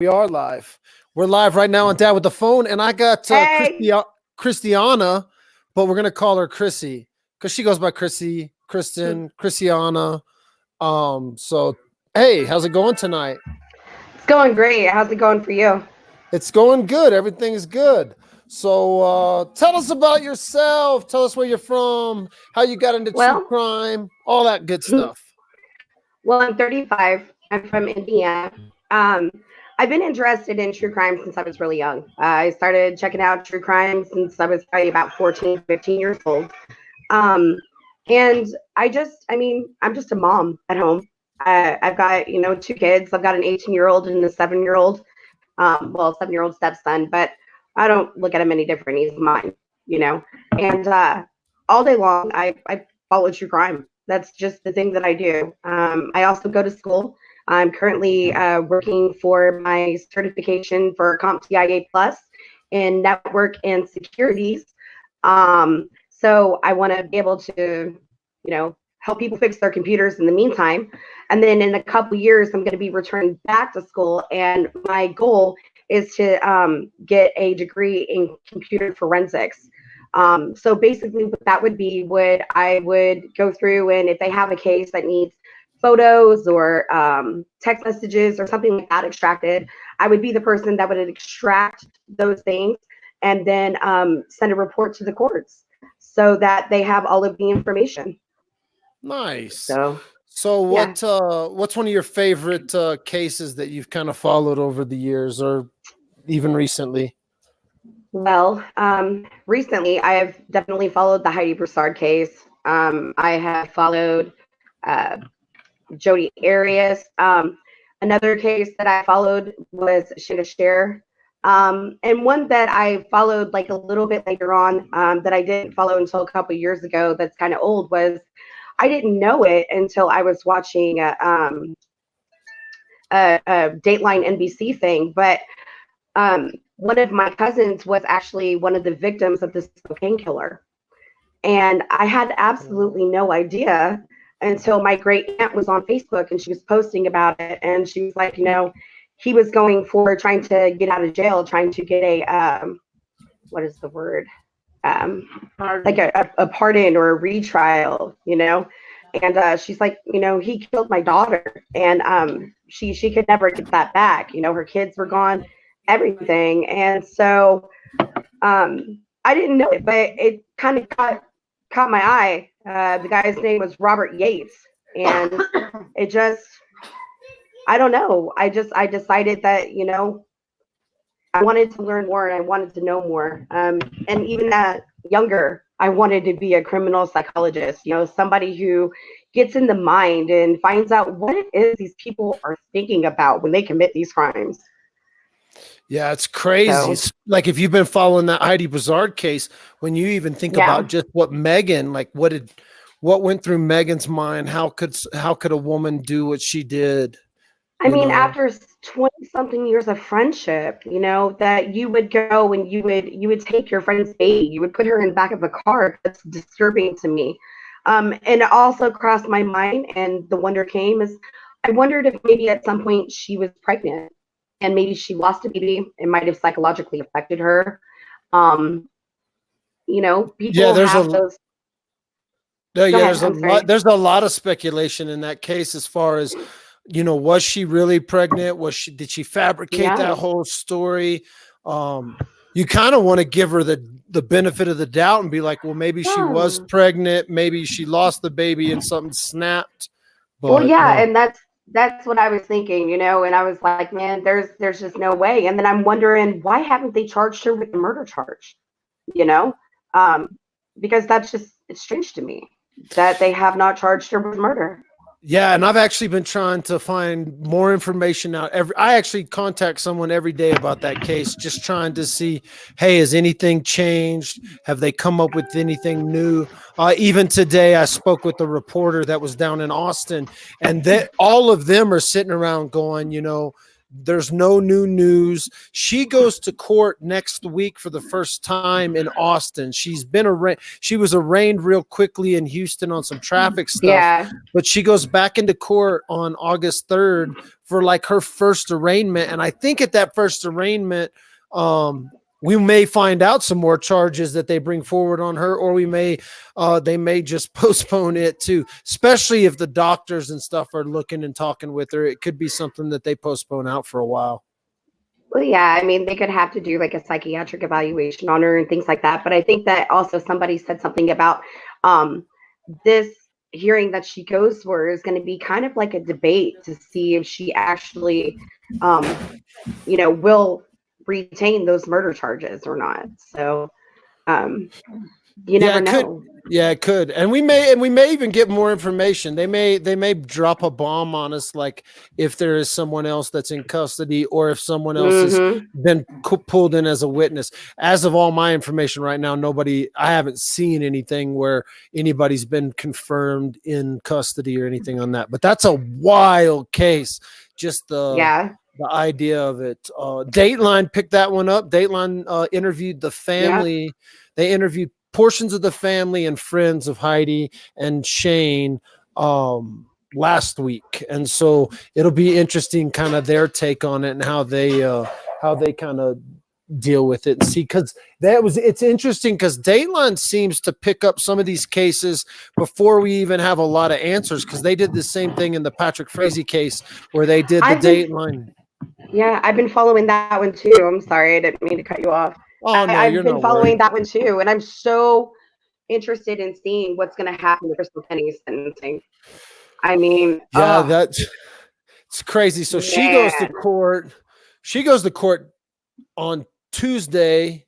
We are live. We're live right now on Dad with the Phone, and I got Hey, Christiana, but we're gonna call her Chrissy because she goes by Chrissy, Kristen, Christiana. So hey, how's it going tonight? it's going great. How's it going for you? It's going good. Everything is good. So tell us about yourself. Tell us where you're from, how you got into true Well, crime, all that good stuff. well, I'm 35. I'm from Indiana. Um, I've been interested in true crime since I was really young. I started checking out true crime since I was probably about 14, 15 years old. Um, and I'm just a mom at home. I've got, two kids. I've got an 18-year-old and a 7-year-old. 7-year-old stepson, but I don't look at him any different. He's mine, you know. And all day long, I follow true crime. That's just the thing that I do. I also go to school. I'm currently working for my certification for CompTIA Plus in network and securities. So I want to be able to, help people fix their computers in the meantime. And then in a couple years, I'm going to be returning back to school. And my goal is to get a degree in computer forensics. So basically, what that would be, I would go through, and if they have a case that needs photos or text messages or something like that extracted, I would be the person that would extract those things and then send a report to the courts so that they have all of the information. Nice. So So yeah. what's one of your favorite cases that you've kind of followed over the years or even recently? Well, recently I have definitely followed the Heidi Broussard case. I have followed uh, Jodi Arias. Another case that I followed was Shayna Share. And one that I followed like a little bit later on that I didn't follow until a couple of years ago that's kind of old was I didn't know it until I was watching a Dateline NBC thing, but one of my cousins was actually one of the victims of this cocaine killer. And I had absolutely no idea until my great aunt was on Facebook and she was posting about it. And she was like, he was going for trying to get out of jail, trying to get what is the word? Like a pardon or a retrial, And she's like, he killed my daughter, and she could never get that back. Her kids were gone, everything, and so I didn't know it, but it kind of caught my eye. The guy's name was Robert Yates, and it just, I don't know. I decided that I wanted to learn more and I wanted to know more. And even at younger, I wanted to be a criminal psychologist, somebody who gets in the mind and finds out what it is these people are thinking about when they commit these crimes. Yeah, it's crazy. So, It's like if you've been following that Heidi Broussard case, when you even think yeah. about just what Megan, like what went through Megan's mind, how could a woman do what she did, I you mean, know? after 20 something years of friendship, that you would go and you would take your friend's baby, you would put her in the back of a car. That's disturbing to me. And it also crossed my mind, and the wonder came is I wondered if maybe at some point she was pregnant and maybe she lost a baby. It might have psychologically affected her. Um, Yeah, people have those. Go yeah, ahead. I'm sorry. there's a lot of speculation in that case as far as, was she really pregnant? Did she fabricate that Yeah. whole story? Um, you kind of want to give her the benefit of the doubt and be like, well, maybe she was Yeah. pregnant, maybe she lost the baby and something snapped, Well, but yeah, no. and that's what I was thinking, and I was like, man, there's just no way. And then I'm wondering why haven't they charged her with the murder charge? You know, um, because that's just it's strange to me that they have not charged her with murder. Yeah, and I've actually been trying to find more information out. I actually contact someone every day about that case, just trying to see, hey, has anything changed? Have they come up with anything new? Even today, I spoke with a reporter that was down in Austin, and that all of them are sitting around going, there's no new news. She goes to court next week for the first time in Austin. She was arraigned real quickly in Houston on some traffic stuff, Yeah. but she goes back into court on August 3rd for like her first arraignment. And I think at that first arraignment, we may find out some more charges that they bring forward on her, or they may just postpone it too, especially if the doctors and stuff are looking and talking with her. It could be something that they postpone out for a while. Well, yeah, I mean, they could have to do like a psychiatric evaluation on her and things like that. But I think that also somebody said something about this hearing that she goes for is going to be kind of like a debate to see if she actually, will retain those murder charges or not. So you never know. Yeah, it could. And we may even get more information. They may drop a bomb on us, like if there is someone else that's in custody, or if someone else has been pulled in as a witness. As of all my information right now, I haven't seen anything where anybody's been confirmed in custody or anything on that. But that's a wild case. Just the idea of it. Dateline picked that one up. Dateline interviewed the family. Yeah. They interviewed portions of the family and friends of Heidi and Shane last week. And so it'll be interesting kind of their take on it and how they kind of deal with it and see, because it's interesting because Dateline seems to pick up some of these cases before we even have a lot of answers, because they did the same thing in the Patrick Frazee case where they did Dateline. Yeah, I've been following that one too. I'm sorry, I didn't mean to cut you off. Oh, no, I've been following that one too, and I'm so interested in seeing what's going to happen with Crystal Kenny's sentencing. I mean, it's crazy. So she goes to court. She goes to court on Tuesday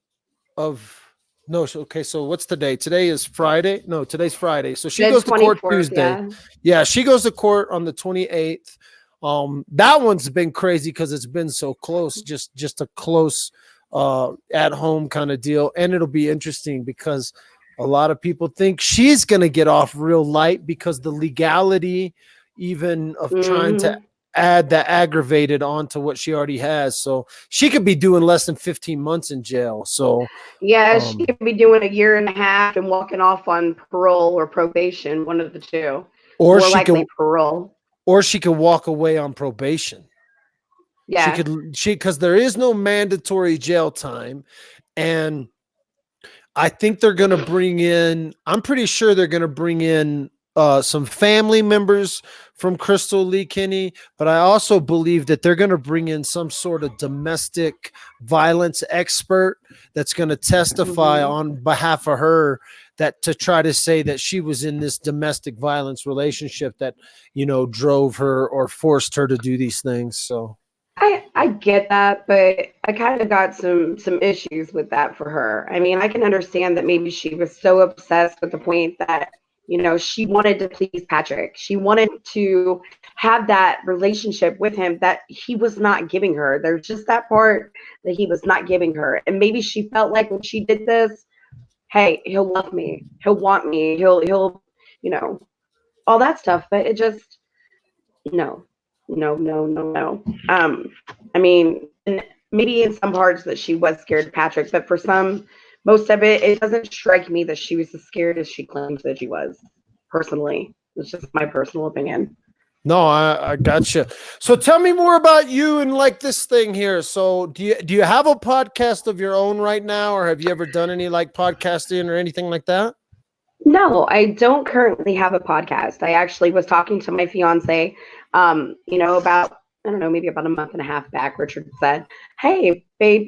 of no. Okay, so what's today? Today is Friday. No, today's Friday. So she goes to court Tuesday. Yeah, she goes to court on the 28th. That one's been crazy because it's been so close. Just a close at home kind of deal, and it'll be interesting because a lot of people think she's going to get off real light because the legality even of trying to add that aggravated onto what she already has. So she could be doing less than 15 months in jail. So yeah, she could be doing a year and a half and walking off on parole or probation, one of the two. Or more likely parole. Or she could walk away on probation. Yeah. Because there is no mandatory jail time. And I think they're going to bring in, I'm pretty sure they're going to bring in some family members from Crystal Lee Kinney, but I also believe that they're going to bring in some sort of domestic violence expert that's going to testify on behalf of her, that to try to say that she was in this domestic violence relationship that, drove her or forced her to do these things. So I get that, but I kind of got some issues with that for her. I mean, I can understand that maybe she was so obsessed with the point that, she wanted to please Patrick. She wanted to have that relationship with him that he was not giving her. There's just that part that he was not giving her. And maybe she felt like when she did this, hey, he'll love me. He'll want me. He'll, all that stuff. But it just, no. I mean, maybe in some parts that she was scared of Patrick, but for most of it, it doesn't strike me that she was as scared as she claims that she was. Personally, it's just my personal opinion. No, I gotcha. So tell me more about you and like this thing here. So do you have a podcast of your own right now, or have you ever done any like podcasting or anything like that? No, I don't currently have a podcast. I actually was talking to my fiance, about, I don't know, maybe about a month and a half back. Richard said, hey, babe,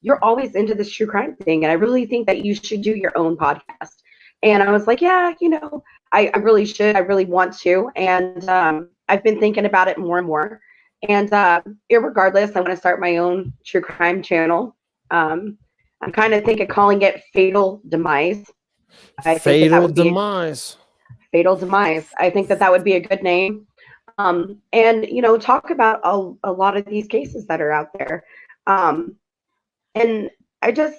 you're always into this true crime thing, and I really think that you should do your own podcast. And I was like, yeah, I really should. I really want to. And I've been thinking about it more and more. And irregardless, I want to start my own true crime channel. I'm kind of thinking calling it Fatal Demise. Fatal Demise. Fatal Demise. I think that would be a good name. And, talk about a lot of these cases that are out there. And I don't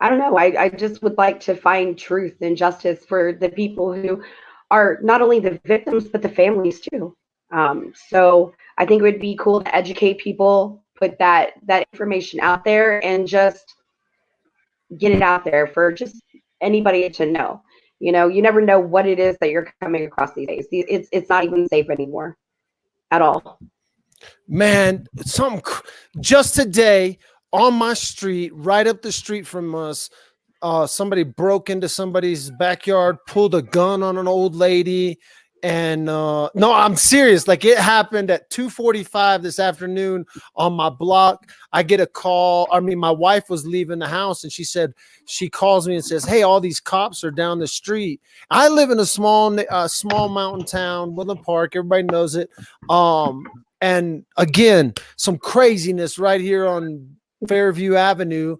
know. I just would like to find truth and justice for the people who are not only the victims, but the families too. So I think it would be cool to educate people, put that information out there, and just get it out there for just anybody to know. You never know what it is that you're coming across these days. It's not even safe anymore at all. Man, just today on my street, right up the street from us, somebody broke into somebody's backyard, pulled a gun on an old lady. And no, I'm serious. Like, it happened at 2:45 this afternoon on my block. I get a call. I mean, my wife was leaving the house and she calls me and says, "Hey, all these cops are down the street." I live in a small mountain town, Woodland Park. Everybody knows it. And again, some craziness right here on Fairview Avenue.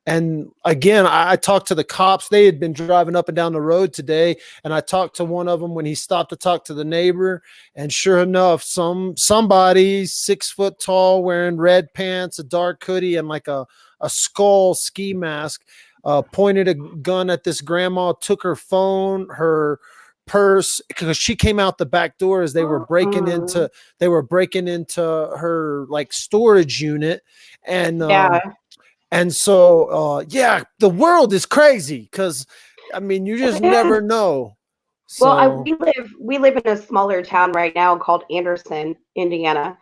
And again, I talked to the cops. They had been driving up and down the road today, and I talked to one of them when he stopped to talk to the neighbor. And sure enough, somebody 6 foot tall, wearing red pants, a dark hoodie, and like a skull ski mask, pointed a gun at this grandma, took her phone, her purse, because she came out the back door as they were breaking into her like storage unit. And Yeah. and so, yeah, the world is crazy because, I mean, you just never know. Well, So, we live in a smaller town right now called Anderson, Indiana.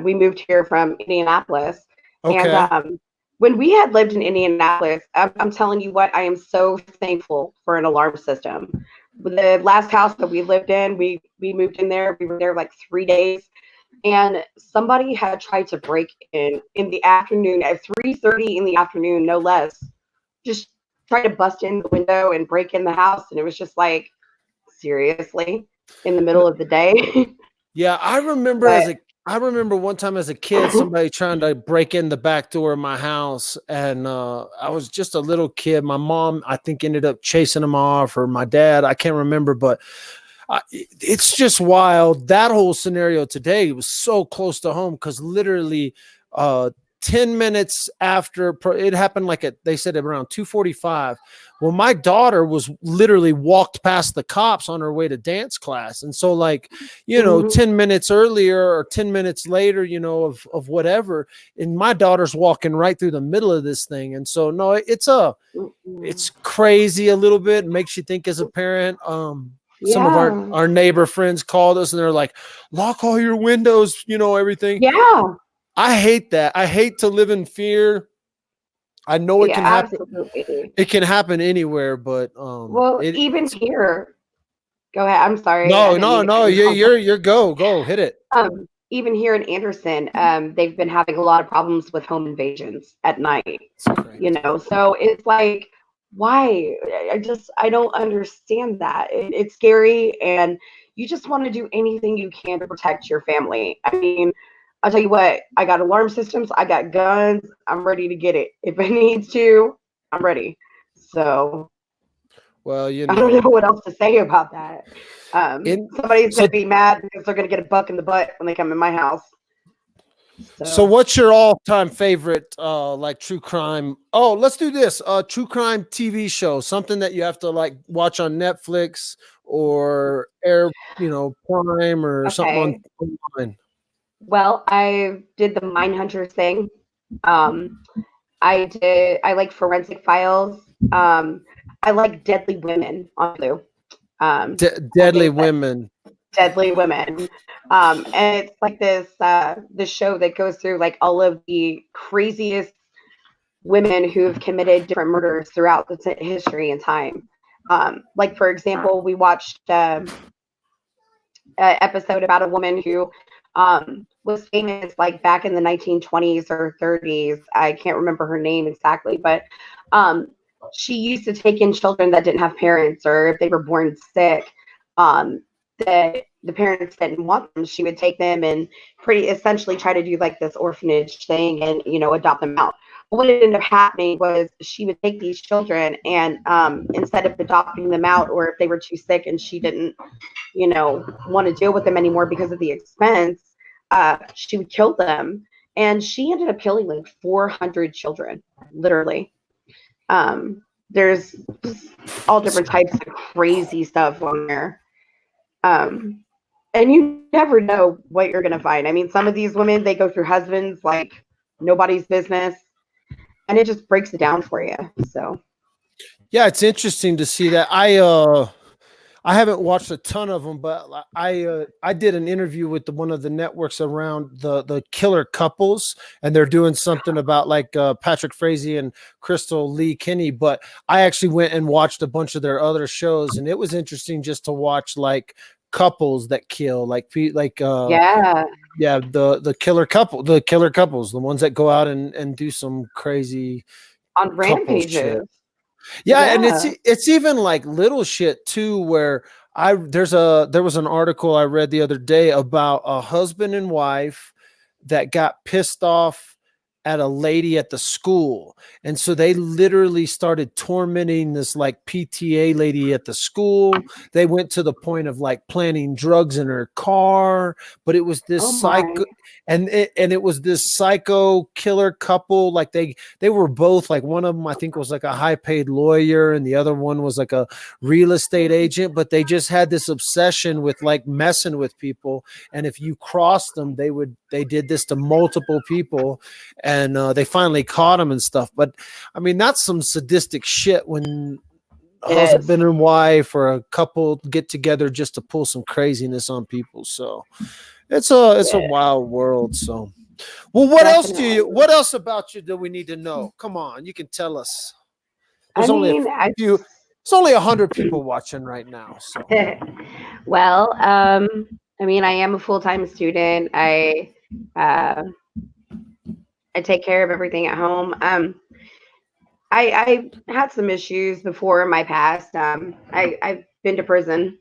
We moved here from Indianapolis, and okay. when we had lived in Indianapolis, I'm telling you what, I am so thankful for an alarm system. The last house that we lived in, we moved in there. We were there like 3 days, and somebody had tried to break in the afternoon at 3:30 in the afternoon, no less. Just try to bust in the window and break in the house, and it was just like, seriously, in the middle of the day. Yeah, But I remember one time as a kid, somebody trying to break in the back door of my house, and I was just a little kid. My mom, I think, ended up chasing them off, or my dad, I can't remember, but it's just wild. That whole scenario today was so close to home because literally, uh, 10 minutes after it happened, they said around 2:45. Well, my daughter was literally walked past the cops on her way to dance class. And so, like, mhm, 10 minutes earlier or 10 minutes later, of whatever, and my daughter's walking right through the middle of this thing. And so, no, it's mhm. crazy a little bit. It makes you think as a parent. Some of our Yeah, our neighbor friends called us and they're like, lock all your windows, everything. yeah, I hate that. I hate to live in fear. I know it yeah, can happen. absolutely. It can happen anywhere, but Well, even here, go ahead. I'm sorry, I no, didn't mean no, to cut no. you off. You're go hit it. Even here in Anderson, they've been having a lot of problems with home invasions at night. It's crazy. So it's like, why? I don't understand that. It's scary, and you just want to do anything you can to protect your family. I mean, I'll tell you what, I got alarm systems, I got guns, I'm ready to get it. If it needs to, I'm ready. So Well, I don't know what else to say about that. in Somebody's so gonna be mad because they're gonna get a buck in the butt when they come in my house. so So what's your all-time favorite like true crime? Oh, let's do this. True crime TV show, something that you have to like watch on Netflix or air, Prime or something okay. online. Well, I did the Mindhunters thing. Um, I like Forensic Files. I like Deadly Women on Blue. I Deadly think that Women. Deadly Women. And it's like this show that goes through like all of the craziest women who have committed different murders throughout the history and time. Like for example, we watched an episode about a woman who was famous like back in the 1920s or 30s. I can't remember her name exactly, but um, she used to take in children that didn't have parents or if they were born sick. Um, that the parents didn't want them, she would take them and pretty essentially try to do like this orphanage thing and adopt them out. But what ended up happening was she would take these children and instead of adopting them out, or if they were too sick and she didn't want to deal with them anymore because of the expense, she would kill them. And she ended up killing like 400 children, literally. There's all different types of crazy stuff on there. Um, and you never know what you're going to find. I mean, some of these women, they go through husbands like nobody's business, and it just breaks it down for you. So, Yeah, it's interesting to see that. I haven't watched a ton of them, but I did an interview with one of the networks around the killer couples, and they're doing something about like Patrick Frazee and Crystal Lee Kinney. But I actually went and watched a bunch of their other shows, and it was interesting just to watch like couples that kill, Yeah, yeah, the killer couples, the ones that go out and do some crazy on couple shit. rampages. Yeah, and Yeah. it's even like little shit too, where there was an article I read the other day about a husband and wife that got pissed off at a lady at the school. And so they literally started tormenting this like PTA lady at the school. They went to the point of like planting drugs in her car, but it was this Oh my. psycho and it was this psycho killer couple. Like they were both like, one of them I think was like a high paid lawyer and the other one was like a real estate agent, but they just had this obsession with like messing with people. And if you crossed them, they did this to multiple people, and they finally caught him and stuff. But I mean, that's some sadistic shit when a It is. husband and wife or a couple get together just to pull some craziness on people. So it's a Yeah, wild world. So, well, definitely. what else about you do we need to know? Come on, you can tell us. I There's only a mean, few. It's only 100 people watching right now. So, well, I mean, I am a full-time student. Uh, I take care of everything at home. I had some issues before in my past. I've been to prison.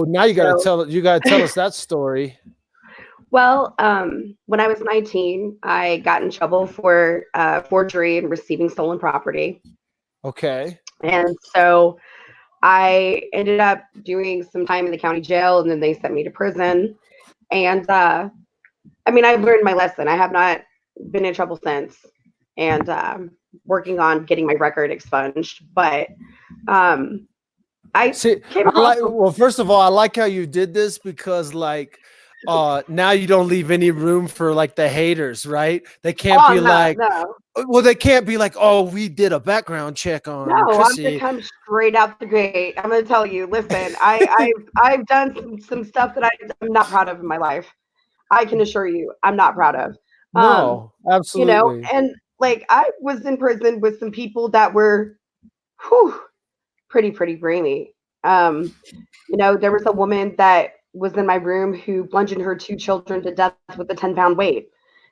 now you got to So, tell us that story. well, when I was 19, I got in trouble for forgery and receiving stolen property. Okay. And so I ended up doing some time in the county jail, and then they sent me to prison. And I mean, I've learned my lesson. I have not been in trouble since, and working on getting my record expunged. But um, I See, came across. well, first of all, I like how you did this because like now you don't leave any room for like the haters, right? They can't Oh be no, like, no, well, they can't be like, oh, we did a background check on no! I'm gonna Chrissy. come straight out the gate. I'm gonna tell you. Listen, I've done some stuff that I'm not proud of in my life. I can assure you, I'm not proud of. Um, No, absolutely. and like I was in prison with some people that were, whew, pretty grimy. Um, there was a woman that was in my room who bludgeoned her two children to death with a 10-pound weight.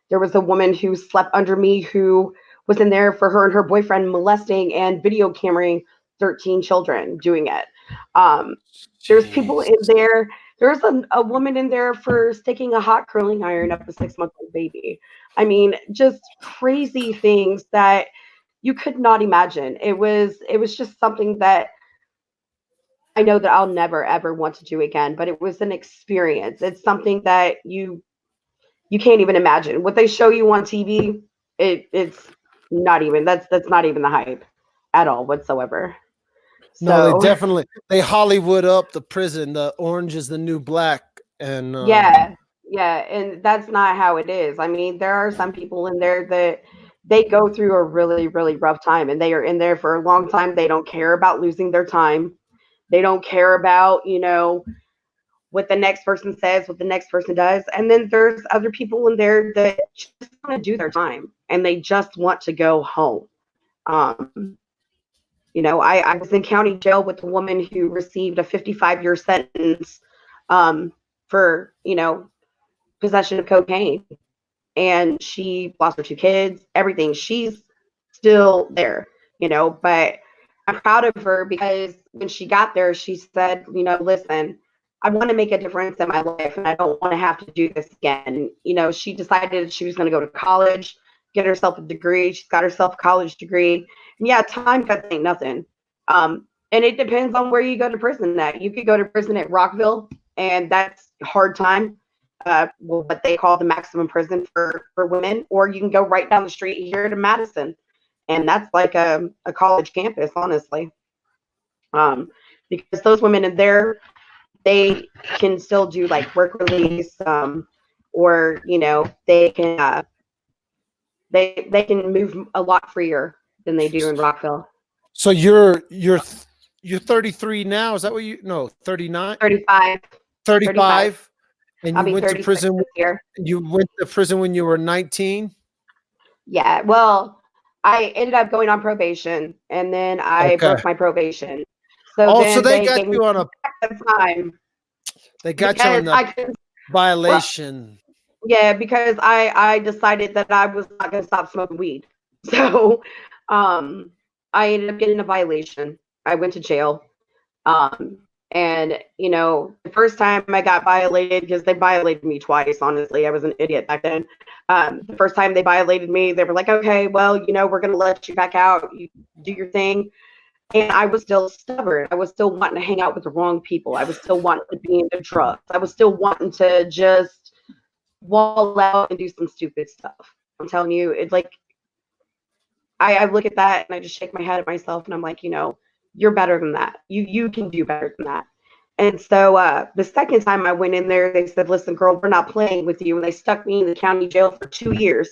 There was a woman who slept under me who was in there for her and her boyfriend molesting and video cameraing 13 children doing it. Um, there's people Jeez. in there. There's a woman in there for sticking a hot curling iron up a 6-month-old baby. I mean, just crazy things that you could not imagine. It was just something that I know that I'll never ever want to do again, but it was an experience. It's something that you can't even imagine. What they show you on TV, it's not even that's not even the hype at all whatsoever. No, So they Hollywood up the prison. The orange is the new black, and yeah, yeah, and that's not how it is. I mean, there are some people in there that they go through a really rough time and they are in there for a long time. They don't care about losing their time. They don't care about, what the next person says, what the next person does. And then there's other people in there that just want to do their time and they just want to go home. Um, I was in county jail with a woman who received a 55-year sentence for, possession of cocaine. And she lost her two kids, everything. She's still there, but I'm proud of her because when she got there, she said, listen, I want to make a difference in my life and I don't want to have to do this again. She decided she was going to go to college, get herself a degree. She's got herself a college degree. And yeah, time cuts ain't nothing. And it depends on where you go to prison at. You could go to prison at Rockville, and that's hard time. What they call the maximum prison for women, or you can go right down the street here to Madison, and that's like a college campus, honestly. Um, because those women in there, they can still do like work release, or they can move a lot freer than they do in Rockville. so you're 33 now. Is that what you? No, 39, 35. 35. 35, and I'll you be went to 36 prison. this year. You went to prison when you were 19. Yeah. Well, I ended up going on probation, and then I Okay. broke my probation. So Oh, so then they they got gave me you on a some time they got you because on the I couldn't. Well, violation. yeah, because I decided that I was not going to stop smoking weed. So, um, I ended up getting a violation. I went to jail. Um, and the first time I got violated, because they violated me twice, honestly, I was an idiot back then. The first time they violated me, they were like, okay, well, we're going to let you back out. You do your thing. And I was still stubborn. I was still wanting to hang out with the wrong people. I was still wanting to be into drugs. I was still wanting to just wall out and do some stupid stuff. I'm telling you, it's like I look at that and I just shake my head at myself and I'm like, you're better than that. You can do better than that. And so the second time I went in there, they said, listen, girl, we're not playing with you. And they stuck me in the county jail for 2 years.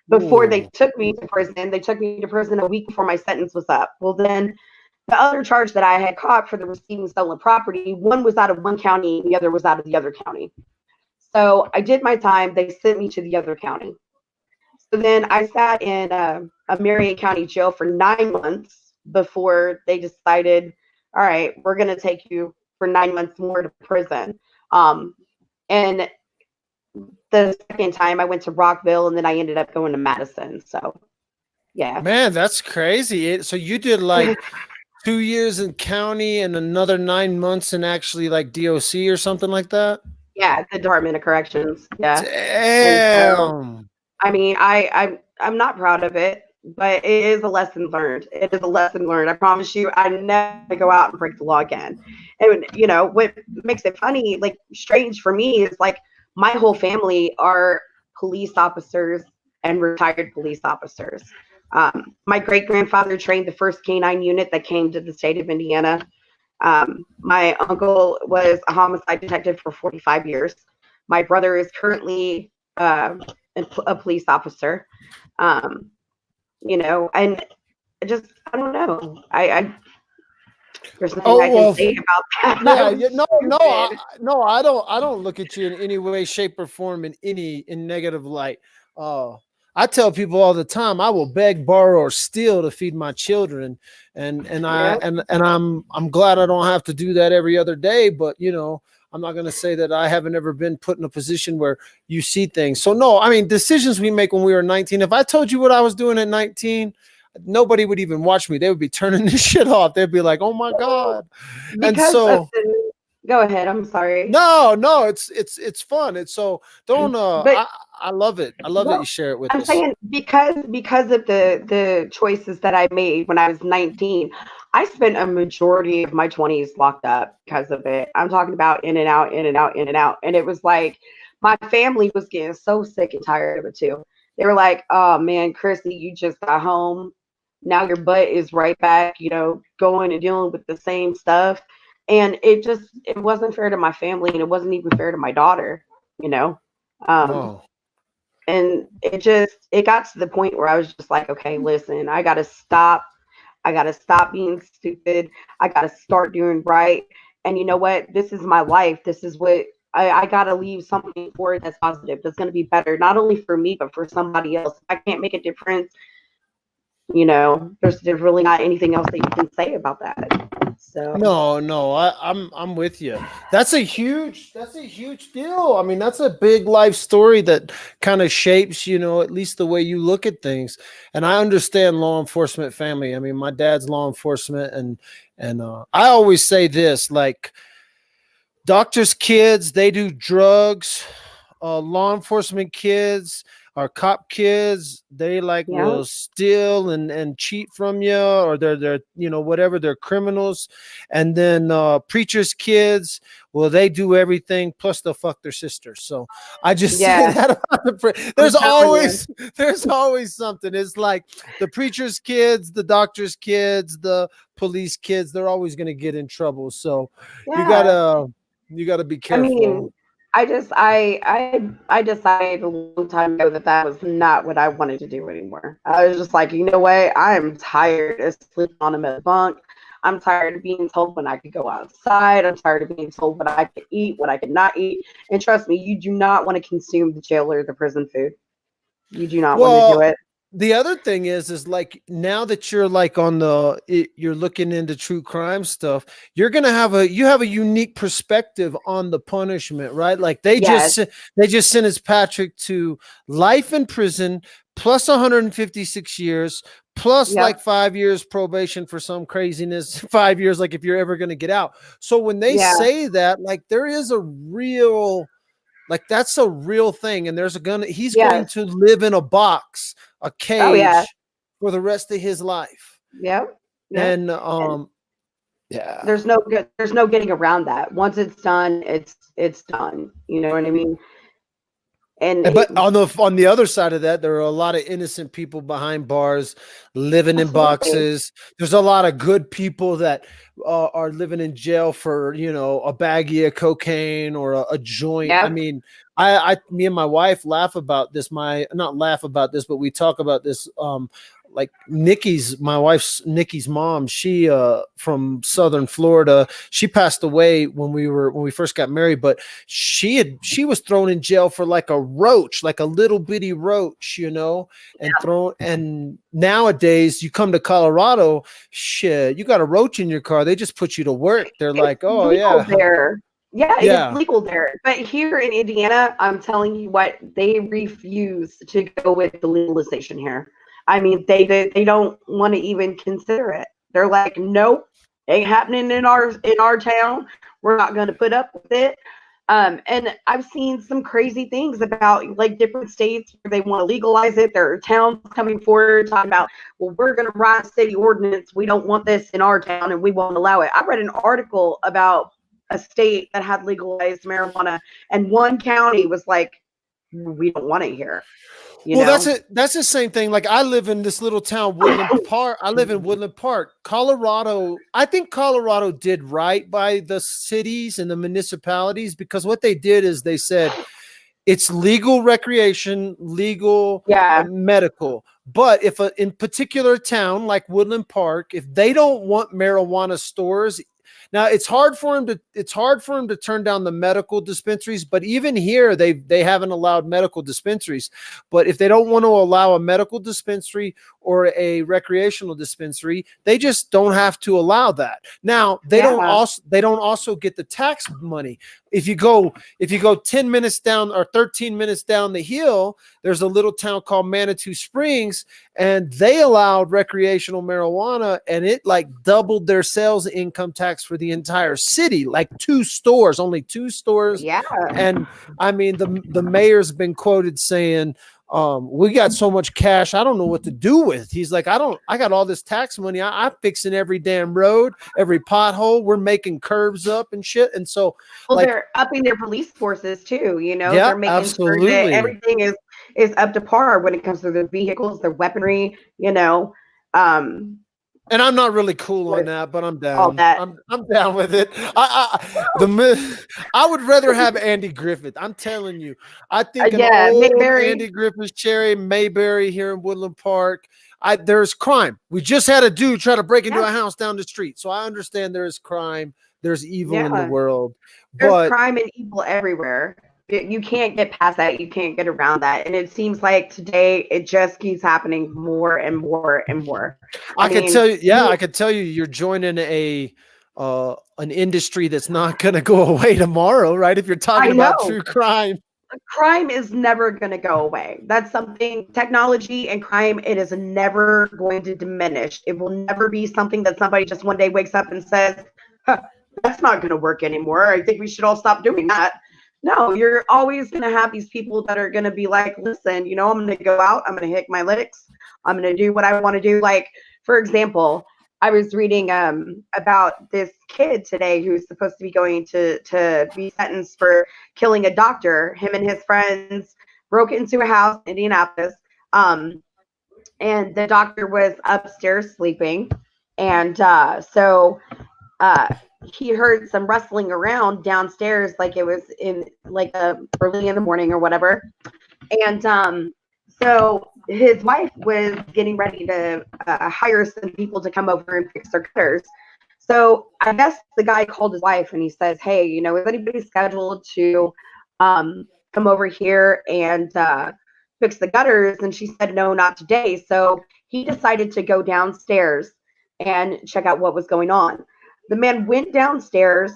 Before they Ooh. took me to prison, they took me to prison a week before my sentence was up. Well, then the other charge that I had caught for the receiving stolen property, one was out of one county, the other was out of the other county. So I did my time. They sent me to the other county. So then I sat in a Marion County jail for 9 months before they decided, all right, we're going to take you for 9 months more to prison. And the second time I went to Rockville and then I ended up going to Madison. So, yeah. Man, that's crazy. So you did like 2 years in county and another 9 months in actually like DOC or something like that. Yeah, the Department of Corrections. Yeah. And so, Damn. I mean, I'm not proud of it, but it is a lesson learned. It is a lesson learned. I promise you, I never go out and break the law again. And what makes it funny, like strange for me, is like my whole family are police officers and retired police officers. My great grandfather trained the first canine unit that came to the state of Indiana. My uncle was a homicide detective for 45 years. My brother is currently a police officer. Um, and I don't know. There's nothing Oh I can well, say about that. yeah, That yeah, was no, no, stupid. no. I don't look at you in any way, shape, or form in negative light. Uh, I tell people all the time, I will beg, borrow, or steal to feed my children, Yeah. and I'm glad I don't have to do that every other day. But I'm not going to say that I haven't ever been put in a position where you see things. So no, I mean decisions we make when we were 19. If I told you what I was doing at 19, nobody would even watch me. They would be turning this shit off. They'd be like, "Oh my god." And Because of so the, go ahead. I'm sorry. no, it's fun. It's so don't But I love it. I love that you well, share it with I'm us. saying because of the choices that I made when I was 19, I spent a majority of my 20s locked up because of it. I'm talking about in and out, in and out, in and out. And it was like my family was getting so sick and tired of it too. They were like, "Oh man, Chrissy, you just got home. Now your butt is right back, going and dealing with the same stuff." And it wasn't fair to my family and it wasn't even fair to my daughter, you know. Um, No. and it got to the point where I was just like, okay, listen, I gotta stop being stupid. I gotta start doing right. And you know what? This is my life. This is what I gotta leave something for it that's positive, that's gonna be better, not only for me, but for somebody else. If I can't make a difference, there's really not anything else that you can say about that. So No, I'm with you. That's a huge deal. I mean, that's a big life story that kind of shapes, at least the way you look at things. And I understand law enforcement family. I mean, my dad's law enforcement, and I always say this, like doctors' kids, they do drugs. Law enforcement kids or cop kids, they like yeah, will steal and cheat from you, or they're whatever, they're criminals. And then preachers' kids, well, they do everything plus they'll fuck their sisters. So I just say yeah, that about I'm there's telling you. always there's always something. It's like the preacher's kids, the doctor's kids, the police kids, they're always going to get in trouble. So you Yeah. gotta you gotta be I mean, careful. I decided a long time ago that that was not what I wanted to do anymore. I was just like, you know what? I am tired of sleeping on a bunk. I'm tired of being told when I could go outside. I'm tired of being told what I could eat, what I could not eat. And trust me, you do not want to consume the jail or the prison food. You do not want to do Well, it. the other thing is like now that you're like you're looking into true crime stuff, you're gonna have a unique perspective on the punishment, right? Like Yes. they just sentenced Patrick to life in prison plus 156 years plus like Yep. 5 years probation for some craziness, 5 years like if you're ever gonna get out. So when they Yeah. say that, like there is a real like that's a real thing, and he's going Yes. to live in a box, a Oh yeah. cage for the rest of his life. Yep. Yep. And And yeah. there's no getting around that. Once it's done, it's done. You know what I mean? And But on the other side of that, there are a lot of innocent people behind bars, living in absolutely. boxes. There's a lot of good people that are living in jail for a baggie of cocaine or a joint. I Yep. mean, me and my wife laugh about this. Not laugh about this, but we talk about this. Like my wife's Nikki's mom, she from Southern Florida. She passed away when we first got married, but she was thrown in jail for like a roach, like a little bitty roach, and nowadays you come to Colorado, shit, you got a roach in your car, they just put you to work. They're It's like, oh legal yeah, there. Yeah, it's yeah. legal there. But here in Indiana, I'm telling you what, they refuse to go with the legalization here. I mean, they don't want to even consider it. They're like, nope, ain't happening in our town. We're not going to put up with it. And I've seen some crazy things about like different states where they want to legalize it. There are towns coming forward talking about, well, we're going to write a city ordinance. We don't want this in our town and we won't allow it. I read an article about a state that had legalized marijuana, and one county was like, we don't want it here. You Well, know? that's the same thing. Like I live in this little town, Woodland Park. I live in Woodland Park, Colorado. I think Colorado did right by the cities and the municipalities, because what they did is they said it's legal recreation, legal Yeah. medical. But if in particular town like Woodland Park, if they don't want marijuana stores, now it's hard for him to turn down the medical dispensaries, but even here they haven't allowed medical dispensaries. But if they don't want to allow a medical dispensary or a recreational dispensary, they just don't have to allow that. Now they don't Yeah. also get the tax money. If you go 10 minutes down or 13 minutes down the hill, there's a little town called Manitou Springs, and they allowed recreational marijuana, and it like doubled their sales income tax for the entire city. Like only two stores. Yeah. And I mean, the mayor's been quoted saying, we got so much cash, I don't know what to do with. He's like, I got all this tax money. I'm fixing every damn road, every pothole. We're making curves up and shit. And so, Well, like, they're upping their police forces too. yeah, They're making sure that absolutely. everything is up to par when it comes to their vehicles, their weaponry. Um, And I'm not really cool on with that, but I'm all down. that. I'm down with it. I would rather have Andy Griffith. I'm telling you. I think an Yeah, old Mayberry. Andy Griffith, Cherry Mayberry here in Woodland Park. There's crime. We just had a dude try to break into Yeah, a house down the street. So I understand there is crime. There's evil in the yeah. world. There's But crime and evil everywhere. You can't get past that. You can't get around that. And it seems like today it just keeps happening more and more and more. I I could mean, tell you, yeah, I could tell you you're joining an industry that's not gonna go away tomorrow, right? If you're talking I about know true crime. crime is never going to go away. That's something, technology and crime, it is never going to diminish. It will never be something that somebody just one day wakes up and says, huh, that's not going to work anymore. I think we should all stop doing that. No, you're always going to have these people that are going to be like, listen, I'm going to go out, I'm going to hit my licks, I'm going to do what I want to do. Like, for example, I was reading about this kid today who's supposed to be going to be sentenced for killing a doctor. Him and his friends broke into a house in Indianapolis, and the doctor was upstairs sleeping, and so he heard some rustling around downstairs, like it was in like early in the morning or whatever, and so his wife was getting ready to hire some people to come over and fix their gutters. So I guess the guy called his wife and he says, "Hey, is anybody scheduled to come over here and fix the gutters?" And she said, "No, not today." So he decided to go downstairs and check out what was going on. The man went downstairs,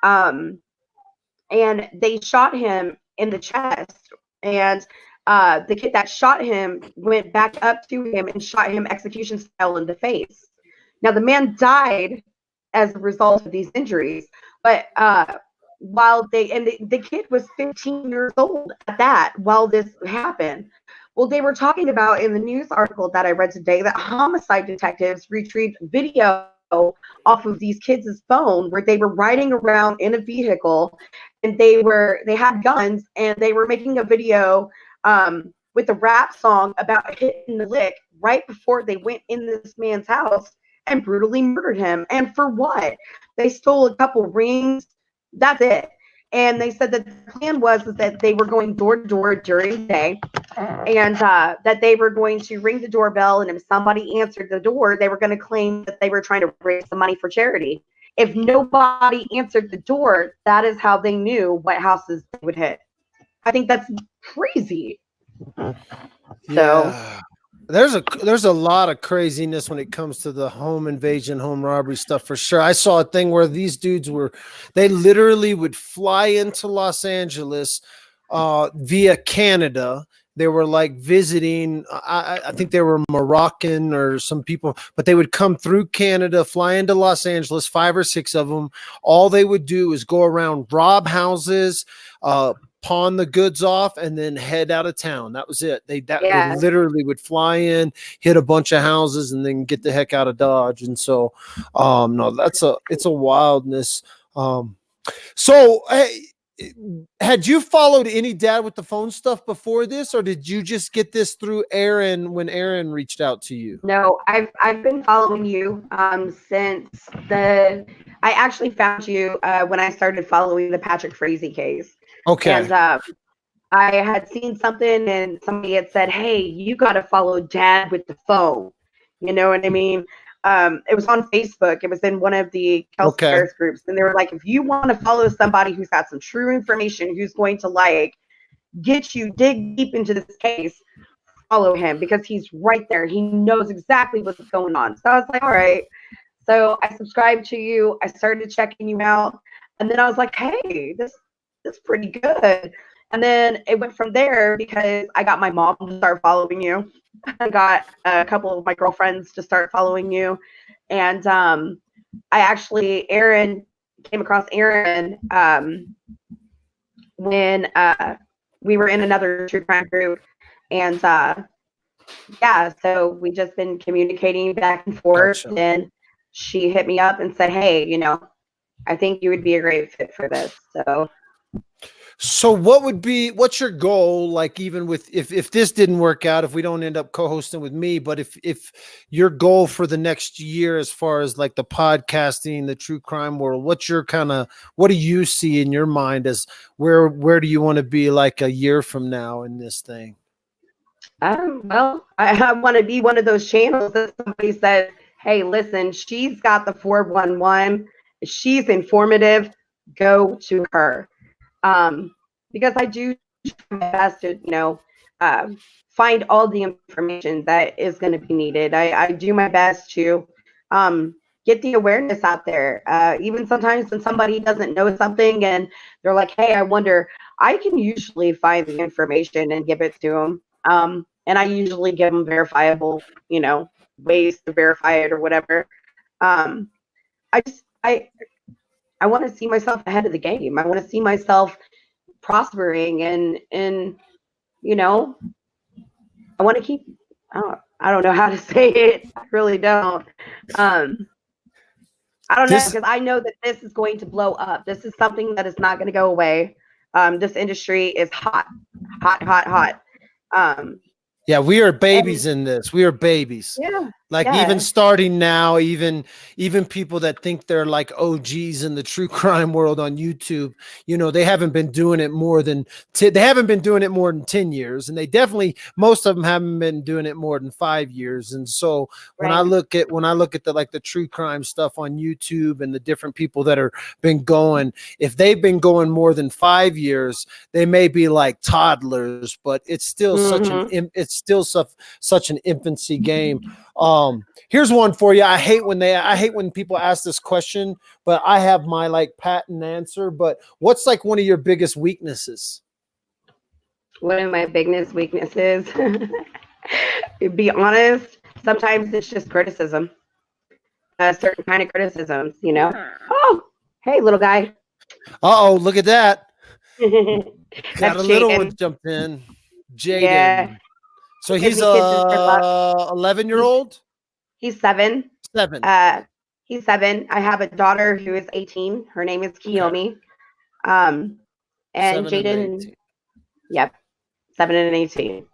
um, and they shot him in the chest. And the kid that shot him went back up to him and shot him execution style in the face. Now, the man died as a result of these injuries, but the kid was 15 years old at that while this happened. Well, they were talking about in the news article that I read today that homicide detectives retrieved video off of these kids' phone where they were riding around in a vehicle, and they had guns, and they were making a video with a rap song about hitting the lick right before they went in this man's house and brutally murdered him. And for what? They stole a couple rings. That's it. And they said that the plan was that they were going door to door during the day, and that they were going to ring the doorbell, and if somebody answered the door, they were going to claim that they were trying to raise the money for charity. If nobody answered the door, that is how they knew what houses they would hit. I think that's crazy. Yeah. There's a lot of craziness when it comes to the home invasion, home robbery stuff for sure. I saw a thing where these dudes they literally would fly into Los Angeles via Canada. They were like visiting, I think they were Moroccan or some people, but they would come through Canada, fly into Los Angeles, 5 or 6 of them. All they would do is go around, rob houses, pawn the goods off, and then head out of town. That was it. They literally would fly in, hit a bunch of houses, and then get the heck out of Dodge. And so, no, it's a wildness. So, hey, had you followed any Dad with the Phone stuff before this, or did you just get this through Aaron when Aaron reached out to you? No, I've been following you since I actually found you when I started following the Patrick Frazee case. Okay. And I had seen something, and somebody had said, "Hey, you got to follow Dad with the Phone." You know what I mean? It was on Facebook. It was in one of the Kelsey Harris groups, and they were like, "If you want to follow somebody who's got some true information, who's going to get you dig deep into this case, follow him because he's right there. He knows exactly what's going on." So I was like, all right. So I subscribed to you. I started checking you out, and then I was like, hey, this is pretty good. And then it went from there because I got my mom to start following you. I got a couple of my girlfriends to start following you. And Aaron came across Aaron when we were in another true crime group. And so we just been communicating back and forth. Gotcha. And she hit me up and said, hey, I think you would be a great fit for this. So what's your goal? Like, even with, if this didn't work out, if we don't end up co-hosting with me, but if your goal for the next year, as far as like the podcasting, the true crime world, what do you see in your mind as where do you want to be like a year from now in this thing? Well, I want to be one of those channels that somebody says, hey, listen, she's got the 411. She's informative. Go to her. Because I do my best to, find all the information that is going to be needed. I do my best to get the awareness out there. Even sometimes when somebody doesn't know something and they're like, hey, I wonder, I can usually find the information and give it to them. And I usually give them verifiable, ways to verify it or whatever. I want to see myself ahead of the game. I want to see myself prospering and I want to keep, I don't know how to say it. I really don't. I don't know, because I know that this is going to blow up. This is something that is not going to go away. This industry is hot. Yeah, we are babies in this. We are babies. Yeah. Like even Yeah. starting now, even people that think they're like OGs in the true crime world on YouTube, they haven't been doing it more than they haven't been doing it more than 10 years, and they definitely most of them haven't been doing it more than 5 years. And so Right. when I look at the like the true crime stuff on YouTube and the different people that are been going, if they've been going more than 5 years, they may be like toddlers, but Hmm. it's still such an infancy game. Here's one for you. I hate when people ask this question, but I have my like patent answer. But what's like one of your biggest weaknesses? One of my biggest weaknesses, to be honest, sometimes it's just criticism, a certain kind of criticisms, you know. Oh, hey, little guy. Uh-oh, look at that. Got a That's little one Jaden. jumped in. Yeah, Jaden. So he gives he's me kisses and love. 11-year He's old? he's 7. 7. Uh, he's 7. I have a daughter who is 18. Her name is Okay. Kiyomi. Um, and 7 and Jaden, 18. yep, 7 and 18.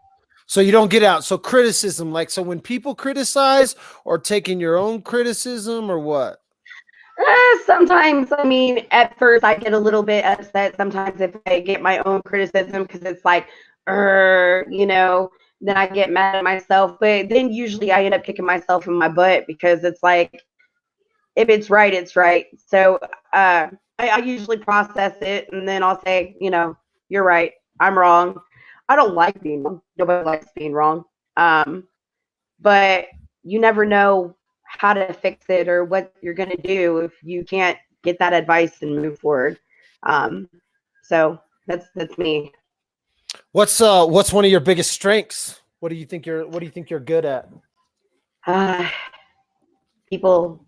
So you don't get out. So criticism, like so when people criticize or taking your own criticism or what? Sometimes, I mean, at first I get a little bit upset sometimes if I get my own criticism because it's like, you know, then I get mad at myself. But then usually I end up kicking myself in my butt because it's like, if it's right, it's right. So I usually process it and then I'll say, you're right. I'm wrong. I don't like being wrong. Nobody likes being wrong. Um, but you never know how to fix it or what you're going to do if you can't get that advice and move forward. Um, so that's me. What's one of your biggest strengths? What do you think you're good at? Uh, People,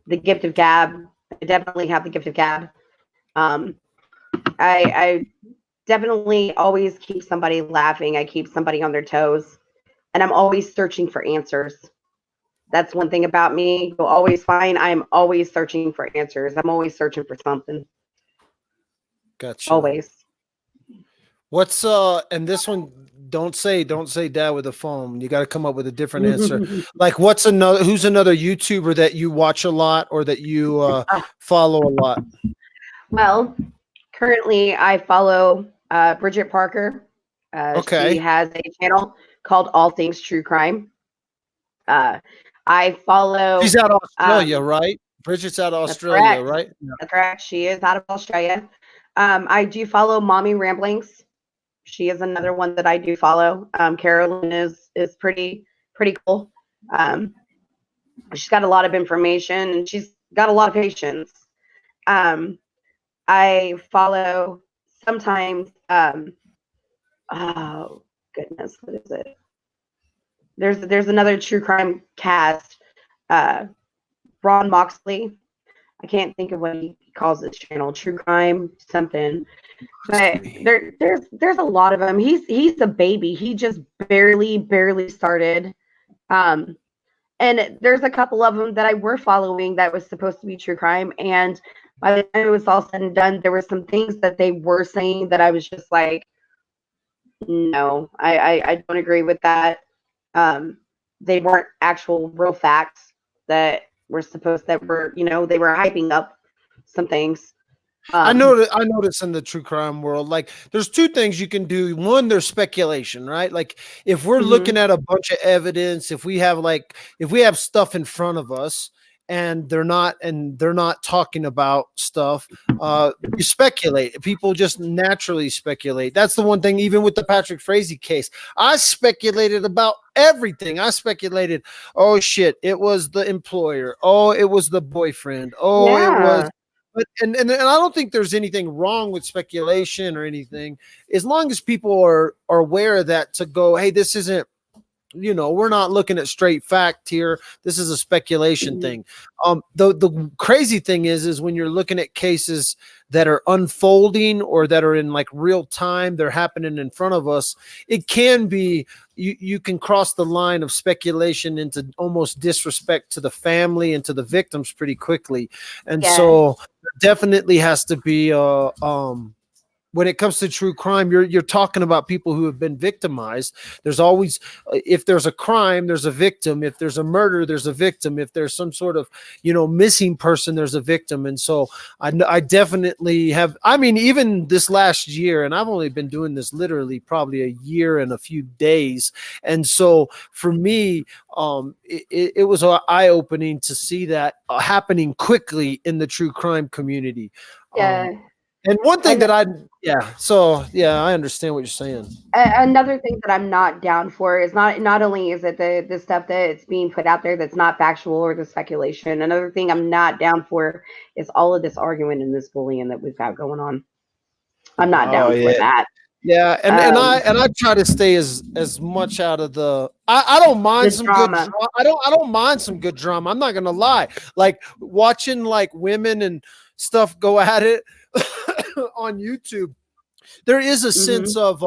the gift of gab. I definitely have the gift of gab. Um, I definitely always keep somebody laughing. I keep somebody on their toes, and I'm always searching for answers. That's one thing about me. You'll always find I'm always searching for answers. I'm always searching for something. Gotcha. Always. What's and this one don't say dad with a phone. You got to come up with a different answer. Like who's another YouTuber that you watch a lot or that you follow a lot? Well, currently I follow Bridget Parker. She Okay. has a channel called All Things True Crime. Uh, I She's follow. out of Australia, Um, right? Bridget's out of that's Australia, correct. right? Yeah. That's correct. She is out of Australia. I do follow Mommy Ramblings. She is another one that I do follow. Carolyn is pretty cool. Um, she's got a lot of information and she's got a lot of patience. Um, I follow sometimes. Oh goodness, what is it? There's another true crime cast. Uh, Ron Moxley. I can't think of what he calls his channel. True crime something. But there's a lot of them. He's a baby. He just barely started. Um, and there's a couple of them that I were following that was supposed to be true crime. And by the time it was all said and done, there were some things that they were saying that I was just like, no, I don't agree with that. Um, they weren't actual real facts that were supposed that were, they were hyping up some things. Um, I notice in the true crime world, like there's two things you can do. One, there's speculation, right? Like if we're looking mhm. at a bunch of evidence, if we have stuff in front of us and they're not talking about stuff, you speculate. People just naturally speculate. That's the one thing, even with the Patrick Frazee case. I speculated about everything. I speculated, oh shit, it was the employer. Oh, it was the boyfriend. Oh, it was Yeah. but and I don't think there's anything wrong with speculation or anything, as long as people are aware of that to go, hey, this isn't, we're not looking at straight fact here. This is a speculation Mhm. thing. The crazy thing is when you're looking at cases that are unfolding or that are in like real time, they're happening in front of us. It can be you can cross the line of speculation into almost disrespect to the family and to the victims pretty quickly, and Yes. so there definitely has to be when it comes to true crime, you're talking about people who have been victimized. There's always, if there's a crime, there's a victim. If there's a murder, there's a victim. If there's some sort of, missing person, there's a victim. And so I definitely have. I mean, even this last year, and I've only been doing this literally probably a year and a few days. And so for me, it was eye opening to see that happening quickly in the true crime community. Yeah. And one thing that I understand what you're saying. Another thing that I'm not down for is not only is it the stuff that's being put out there that's not factual or the speculation. Another thing I'm not down for is all of this arguing and this bullying that we've got going on. I'm not down for that. Yeah, and I try to stay as much out of the. I don't mind some drama. good. I don't mind some good drama. I'm not gonna lie. Like watching like women and stuff go at it on YouTube. There is a sense of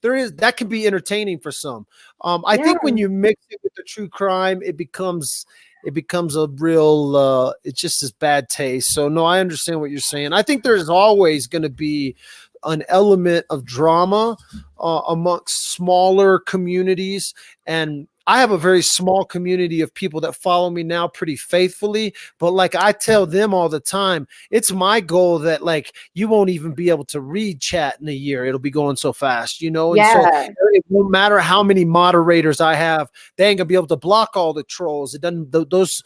that can be entertaining for some. I think when you mix it with the true crime, it becomes a real it's just this bad taste. So no, I understand what you're saying. I think there's always going to be an element of drama amongst smaller communities, and I have a very small community of people that follow me now pretty faithfully. But like I tell them all the time, it's my goal that like you won't even be able to read chat in a year. It'll be going so fast, And so it won't matter how many moderators I have, they ain't gonna be able to block all the trolls. It doesn't, those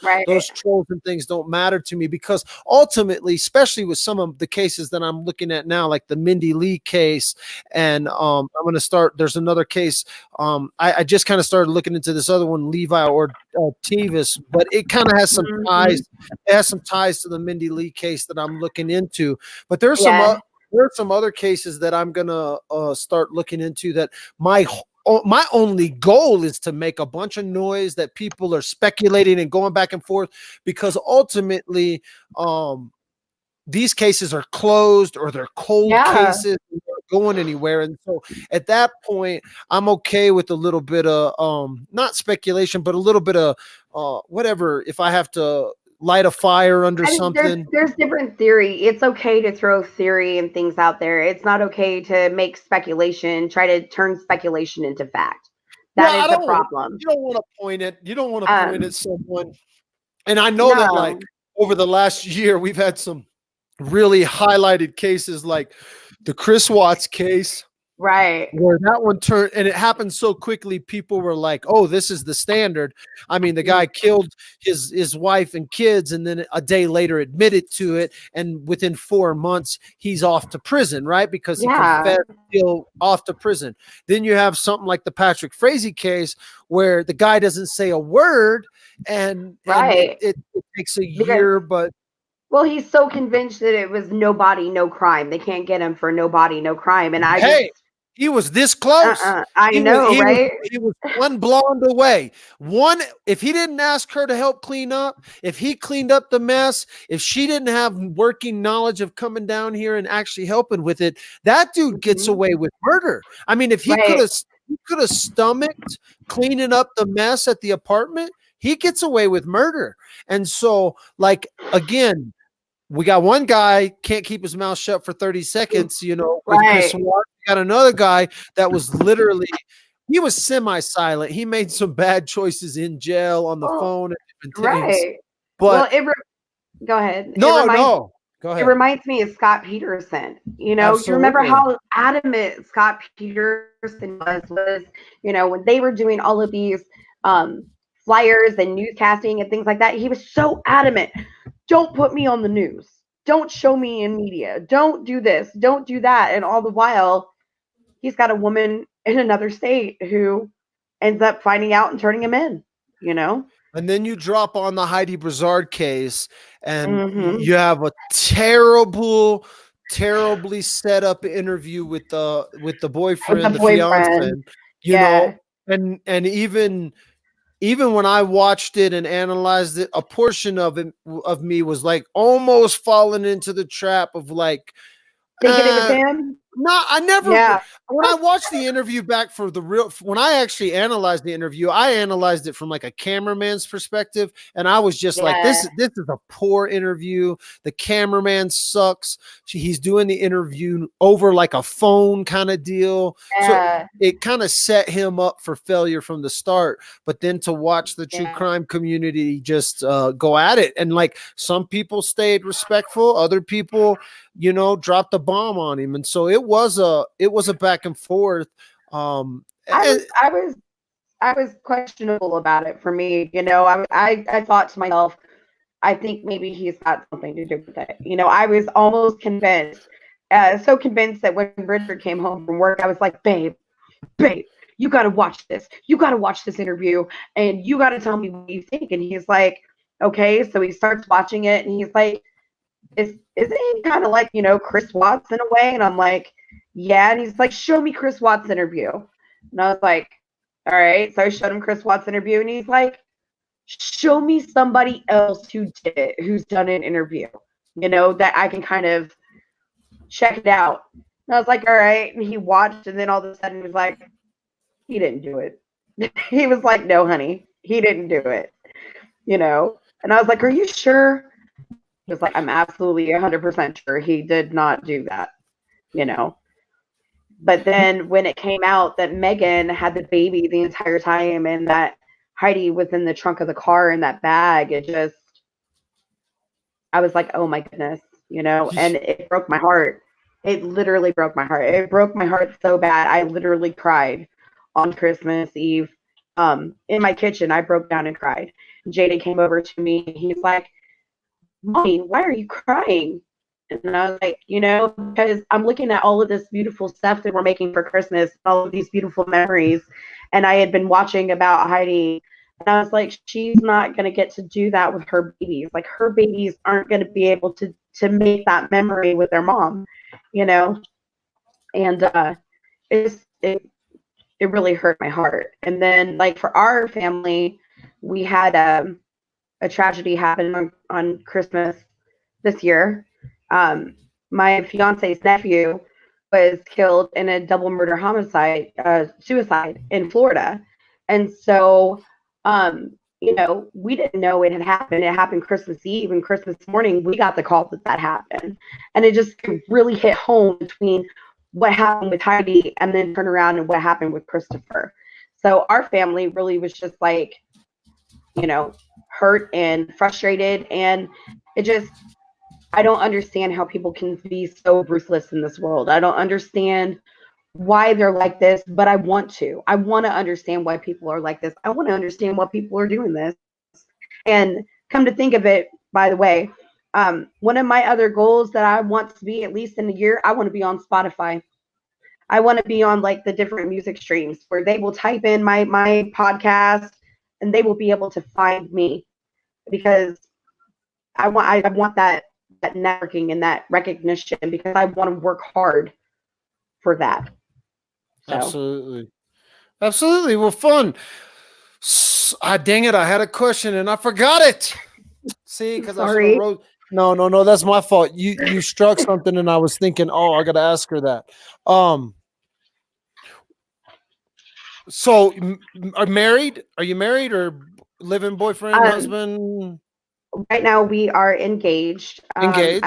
trolls and things don't matter to me, because ultimately, especially with some of the cases that I'm looking at now, like the Mindy Lee case, and I'm gonna start. There's another case. I just kind of started looking into this other one, Levi or Tevis, but it kind of has some ties. It has some ties to the Mindy Lee case that I'm looking into. But there's there are some other cases that I'm gonna start looking into. That my only goal is to make a bunch of noise that people are speculating and going back and forth, because ultimately, these cases are closed or they're cold cases. Going anywhere. And so at that point, I'm okay with a little bit of not speculation, but a little bit of whatever. If I have to light a fire under something, there's different theory. It's okay to throw theory and things out there. It's not okay to make speculation, try to turn speculation into fact. That is the problem. You don't want to point it. You don't want to point at someone. And I know that like over the last year, we've had some really highlighted cases, like the Chris Watts case, right? Where that one turned, and it happened so quickly. People were like, "Oh, this is the standard." I mean, the guy killed his wife and kids, and then a day later admitted to it, and within 4 months, he's off to prison, right? Because he confessed, still off to prison. Then you have something like the Patrick Frazee case, where the guy doesn't say a word, and it takes a year, but. Well, he's so convinced that it was no body, no crime. They can't get him for no body, no crime. And he was this close. He was one blonde away. If he didn't ask her to help clean up, if he cleaned up the mess, if she didn't have working knowledge of coming down here and actually helping with it, that dude gets away with murder. I mean, if he could have stomached cleaning up the mess at the apartment, he gets away with murder. And so, like, again, we got one guy can't keep his mouth shut for 30 seconds, with Chris Watts. We got another guy that was literally, he was semi-silent. He made some bad choices in jail on the phone and different things. Right. But go ahead. No. Go ahead. It reminds me of Scott Peterson. Absolutely. You remember how adamant Scott Peterson was, when they were doing all of these flyers and newscasting and things like that. He was so adamant. Don't put me on the news. Don't show me in media. Don't do this. Don't do that. And all the while, he's got a woman in another state who ends up finding out and turning him in, And then you drop on the Heidi Brizard case, and you have a terribly set up interview with the boyfriend, the fiance, and even when I watched it and analyzed it, a portion of it me was like almost falling into the trap of like thinking it was him. No, I never. Yeah. When I watched the interview back for the real, when I actually analyzed the interview, I analyzed it from like a cameraman's perspective, and I was just like, Yeah. this is a poor interview. The cameraman sucks. He's doing the interview over like a phone kind of deal, so Yeah. it kind of set him up for failure from the start. But then to watch the true Yeah. crime community just go at it, and like some people stayed respectful, other people, dropped the bomb on him. And so it was a back and forth. I And was I was I was questionable about it for me. I thought to myself, I think maybe he's got something to do with it. I was almost convinced, so convinced that when Richard came home from work, I was like, babe, you got to watch this. You got to watch this interview and you got to tell me what you think. And he's like, okay. So he starts watching it and he's like, isn't he kind of like, Chris Watts in a way? And I'm like, yeah. And he's like, show me Chris Watts interview. And I was like, all right. So I showed him Chris Watts interview and he's like, show me somebody else who's done an interview, that I can kind of check it out. And I was like, all right. And he watched, and then all of a sudden he was like, he didn't do it. He was like, no, honey, he didn't do it, And I was like, are you sure? He was like, I'm absolutely 100% sure he did not do that, But then when it came out that Megan had the baby the entire time and that Heidi was in the trunk of the car in that bag, I was like, oh my goodness, and it broke my heart. It literally broke my heart. It broke my heart so bad. I literally cried on Christmas Eve. In my kitchen, I broke down and cried. Jaden came over to me and he's like, Mommy, why are you crying? And I was like, because I'm looking at all of this beautiful stuff that we're making for Christmas, all of these beautiful memories. And I had been watching about Heidi. And I was like, she's not going to get to do that with her babies. Like her babies aren't going to be able to make that memory with their mom, And it really hurt my heart. And then like for our family, we had a tragedy happen on Christmas this year. My fiance's nephew was killed in a double murder suicide in Florida. And so, we didn't know it had happened. It happened Christmas Eve, and Christmas morning, we got the call that happened. And it just really hit home between what happened with Heidi and then turn around and what happened with Christopher. So our family really was just like, hurt and frustrated. And I don't understand how people can be so ruthless in this world. I don't understand why they're like this, but I want to. I want to understand why people are like this. I want to understand why people are doing this. And come to think of it, by the way, one of my other goals that I want to be at least in a year, I want to be on Spotify. I want to be on like the different music streams where they will type in my podcast and they will be able to find me, because I want that networking and that recognition, because I want to work hard for that. So. Absolutely. Well, fun. Dang it, I had a question and I forgot it. See, because I should have wrote. No, that's my fault. You struck something and I was thinking, oh, I gotta ask her that. So are you married or living boyfriend, husband? Right now we are engaged. Engaged.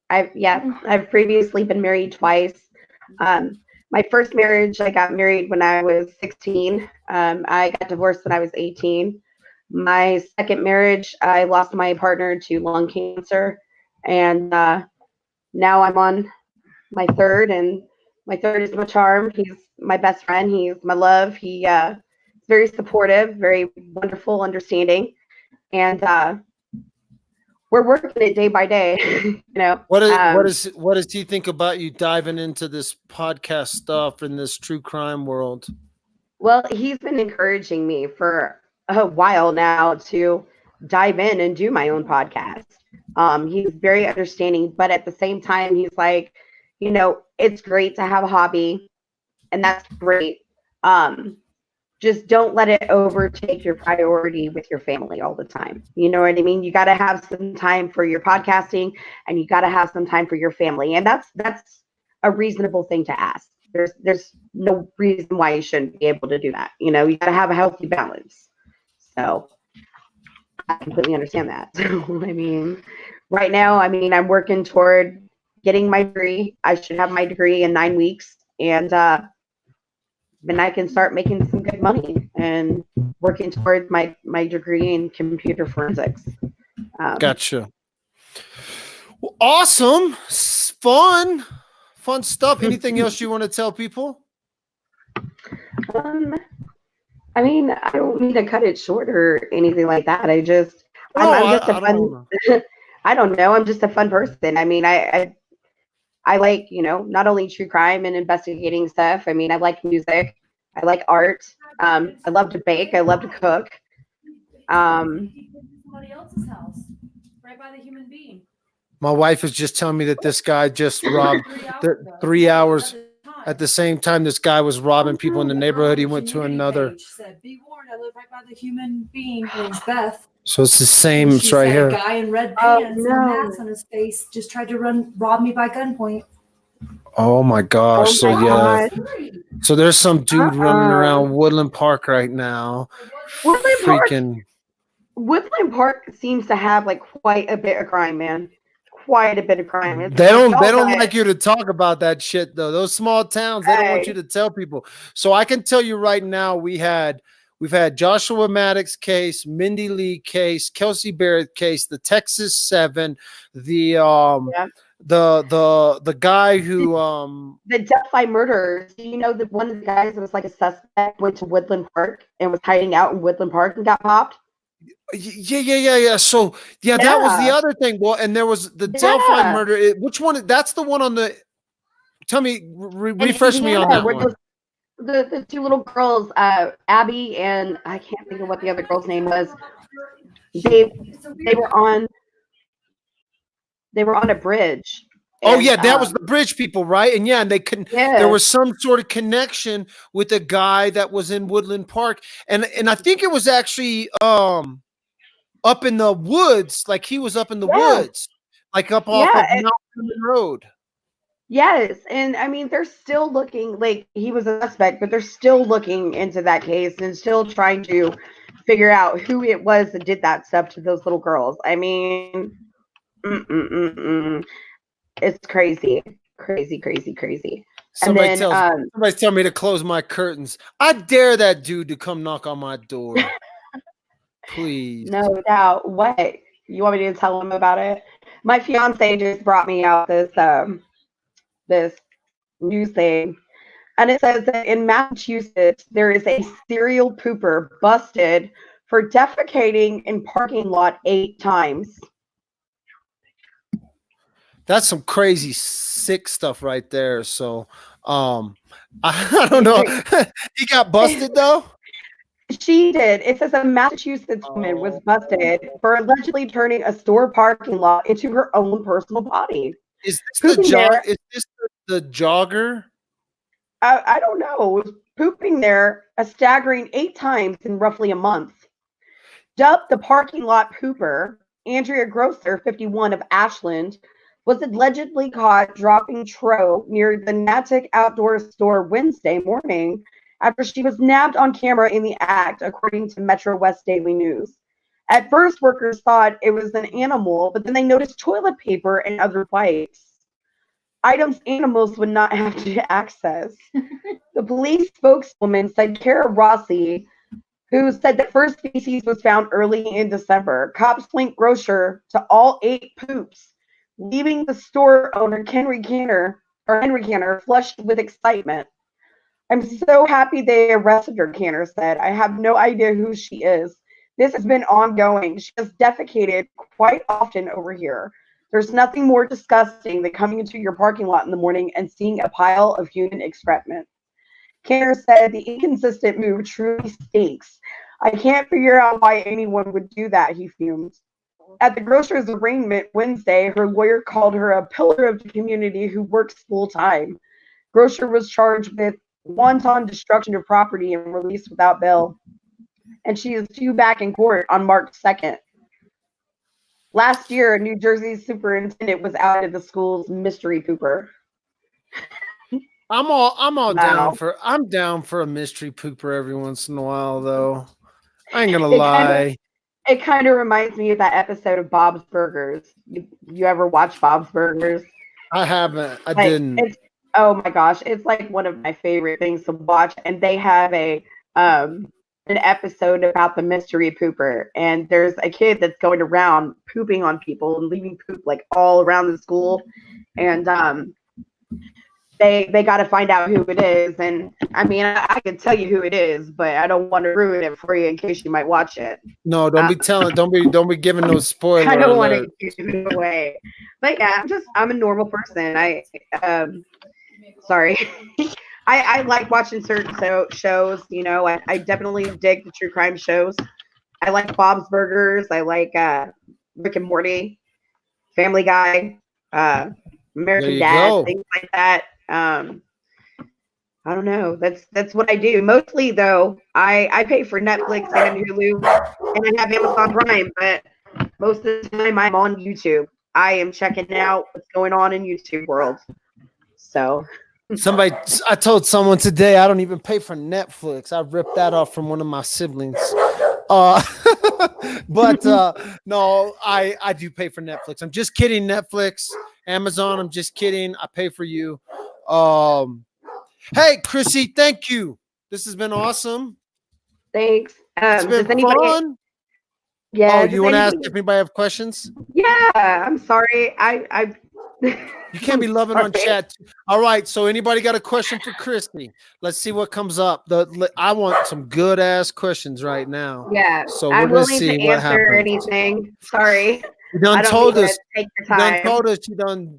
I've previously been married twice. My first marriage, I got married when I was 16. I got divorced when I was 18. My second marriage, I lost my partner to lung cancer, and now I'm on my third, and my third is my charm. He's my best friend. He's my love. He is very supportive, very wonderful, understanding, and we're working it day by day. What does he think about you diving into this podcast stuff in this true crime world? Well, he's been encouraging me for a while now to dive in and do my own podcast. He's very understanding, but at the same time, he's like, it's great to have a hobby, and that's great. Just don't let it overtake your priority with your family all the time. You know what I mean? You got to have some time for your podcasting, and you got to have some time for your family. And that's a reasonable thing to ask. There's no reason why you shouldn't be able to do that. You know, you got to have a healthy balance. So I completely understand that. So, I mean, right now, I mean, I'm working toward getting my degree. I should have my degree in 9 weeks, and then I can start making some good money and working towards my degree in computer forensics. Gotcha. Well, awesome. Fun stuff. Anything else you want to tell people? Um, I mean, I don't mean to cut it short or anything like that. Oh, I'm just a I don't fun. know. I don't know. I'm just a fun person. I mean, I like, you know, not only true crime and investigating stuff. I mean, I like music. I like art. I love to bake. I love to cook. Um, Somebody else's house, right by the human being. My wife is just telling me that this guy just robbed 3 hours at the same time this guy was robbing people in the neighborhood. He went to another. Said, "Be warned, I live right by the human being." Her name's Beth. So it's the same. It's She right said here. a guy in red Oh, pants and a no. mask on his face just tried to rob me by gunpoint. Oh my gosh. Oh So my yeah. God. So there's some dude running Uh-uh. around Woodland Park right now. Woodland Park seems to have like quite a bit of crime, man. Quite a bit of crime. It's They don't y'all like you to talk about that shit though. Those small towns, they don't want you Hey. to tell people. So I can tell you right now, we've had Joshua Maddox case, Mindy Lee case, Kelsey Barrett case, the Texas 7, the Yeah. the guy who The Delphi murders. Do you know that one of the guys that was like a suspect went to Woodland Park and was hiding out in Woodland Park and got popped? yeah. So yeah, that was the Yeah. other thing. Well, and there was the Delphi Yeah. murder. Which one? That's the one on the. Tell me, In refresh me on Indiana, that where one. the two little girls, Abby and I can't think of what the other girl's name was. They they were on a bridge. Oh And yeah, that was the bridge people, right? And yeah, and they couldn't. There yeah, was some sort of connection with a guy that was in Woodland Park, and I think it was actually up in the woods. Like he was up in the yeah, woods, like up off yeah. of Mountain Road. Yes, and I mean they're still looking like he was a suspect, but they're still looking into that case and still trying to figure out who it was that did that stuff to those little girls. I mean, it's crazy, crazy, crazy, crazy. And then, Somebody's telling me to close my curtains. I dare that dude to come knock on my door, please. no doubt, what you want me to tell him about it? My fiance just brought me out this news thing. And it says that in Massachusetts, there is a serial pooper busted for defecating in parking lot 8 times. That's some crazy sick stuff right there. So, I don't know. He got busted though. She did. It says a Massachusetts woman was busted for allegedly turning a store parking lot into her own personal body. Is this Pooping there. Is this the jogger? I don't know. Was pooping there a staggering 8 times in roughly a month. Dubbed the parking lot pooper, Andrea Grosser, 51 of Ashland, was allegedly caught dropping tro near the Natick Outdoor Store Wednesday morning after she was nabbed on camera in the act, according to Metro West Daily News. At first, workers thought it was an animal, but then they noticed toilet paper and other wipes. Items animals would not have to access. The police spokeswoman said Kara Rossi, who said the first species was found early in December. Cops linked Grosser to all 8 poops, leaving the store owner Henry Canner flushed with excitement. I'm so happy they arrested her, Canner said. I have no idea who she is. This has been ongoing. She has defecated quite often over here. There's nothing more disgusting than coming into your parking lot in the morning and seeing a pile of human excrement. Canner said the inconsistent move truly stinks. I can't figure out why anyone would do that, he fumed. At the grocer's arraignment Wednesday, her lawyer called her a pillar of the community who works full time. Grosser was charged with wanton destruction of property and released without bail, and she is due back in court on March 2nd. Last year, a New Jersey superintendent was outed the school's mystery pooper. I'm Wow. down for a mystery pooper every once in a while though. I ain't gonna It kind of lie. it kind of reminds me of that episode of Bob's Burgers. You ever watch Bob's Burgers? I haven't. I Like didn't. it's oh my gosh, it's like one of my favorite things to watch. And they have an episode about the mystery pooper, and there's a kid that's going around pooping on people and leaving poop like all around the school, and they got to find out who it is. And I mean, I can tell you who it is, but I don't want to ruin it for you in case you might watch it. No, don't be telling. Don't be giving no I spoiler don't want alert. to give it away. But yeah, I'm a normal person. Sorry. I like watching certain shows. You know, I definitely dig the true crime shows. I like Bob's Burgers. I like Rick and Morty, Family Guy, There American you Dad, go. things like that. I don't know. That's what I do. Mostly though, I pay for Netflix and Hulu, and I have Amazon Prime. But most of the time, I'm on YouTube. I am checking out what's going on in YouTube world. So I told someone today I don't even pay for Netflix. I ripped that off from one of my siblings. Uh, but no, I do pay for Netflix. I'm just kidding. Netflix, Amazon. I'm just kidding. I pay for you. Hey, Chrissy, thank you. This has been awesome. thanks. It's been Does anybody? fun. Yeah. Oh, Does you want to ask anybody? if anybody have questions? Yeah. I'm sorry. I. You can't be loving on chat. All right. So anybody got a question for Christy? Let's see what comes up. I want some good ass questions right now. Yeah. So I'm we'll just willing see to what answer happens. anything. Sorry. She done I don't told need us. to take your She done time. told us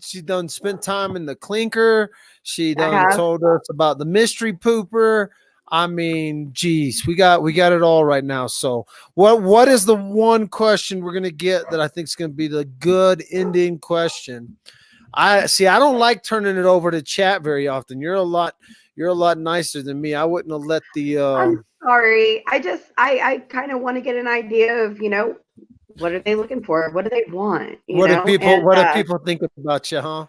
she done spent time in the clinker. She I done have. told us about the mystery pooper. I mean, geez, we got it all right now. So what is the one question we're gonna get that I think is gonna be the good ending question? I don't like turning it over to chat very often. You're a lot nicer than me. I wouldn't have let the I'm sorry. I kind of want to get an idea of, what are they looking for? What do they want? what do And people think about you, huh?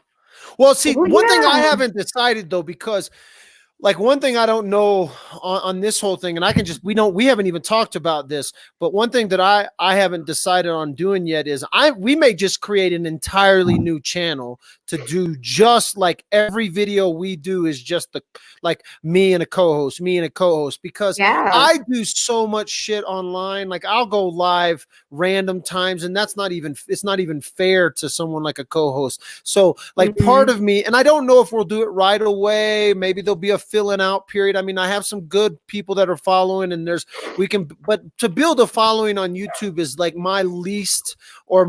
Well, see, well, one thing I yeah. haven't decided though, because like one thing I don't know on this whole thing, and I can just we haven't even talked about this, but one thing that I haven't decided on doing yet is we may just create an entirely new channel to do just like every video we do is just like me and a co-host, because Yeah. I do so much shit online. Like I'll go live random times, and it's not even fair to someone like a co-host. So like part of me, and I don't know if we'll do it right away. Maybe there'll be a filling out period. I mean, I have some good people that are following, and but to build a following on YouTube is like my least, or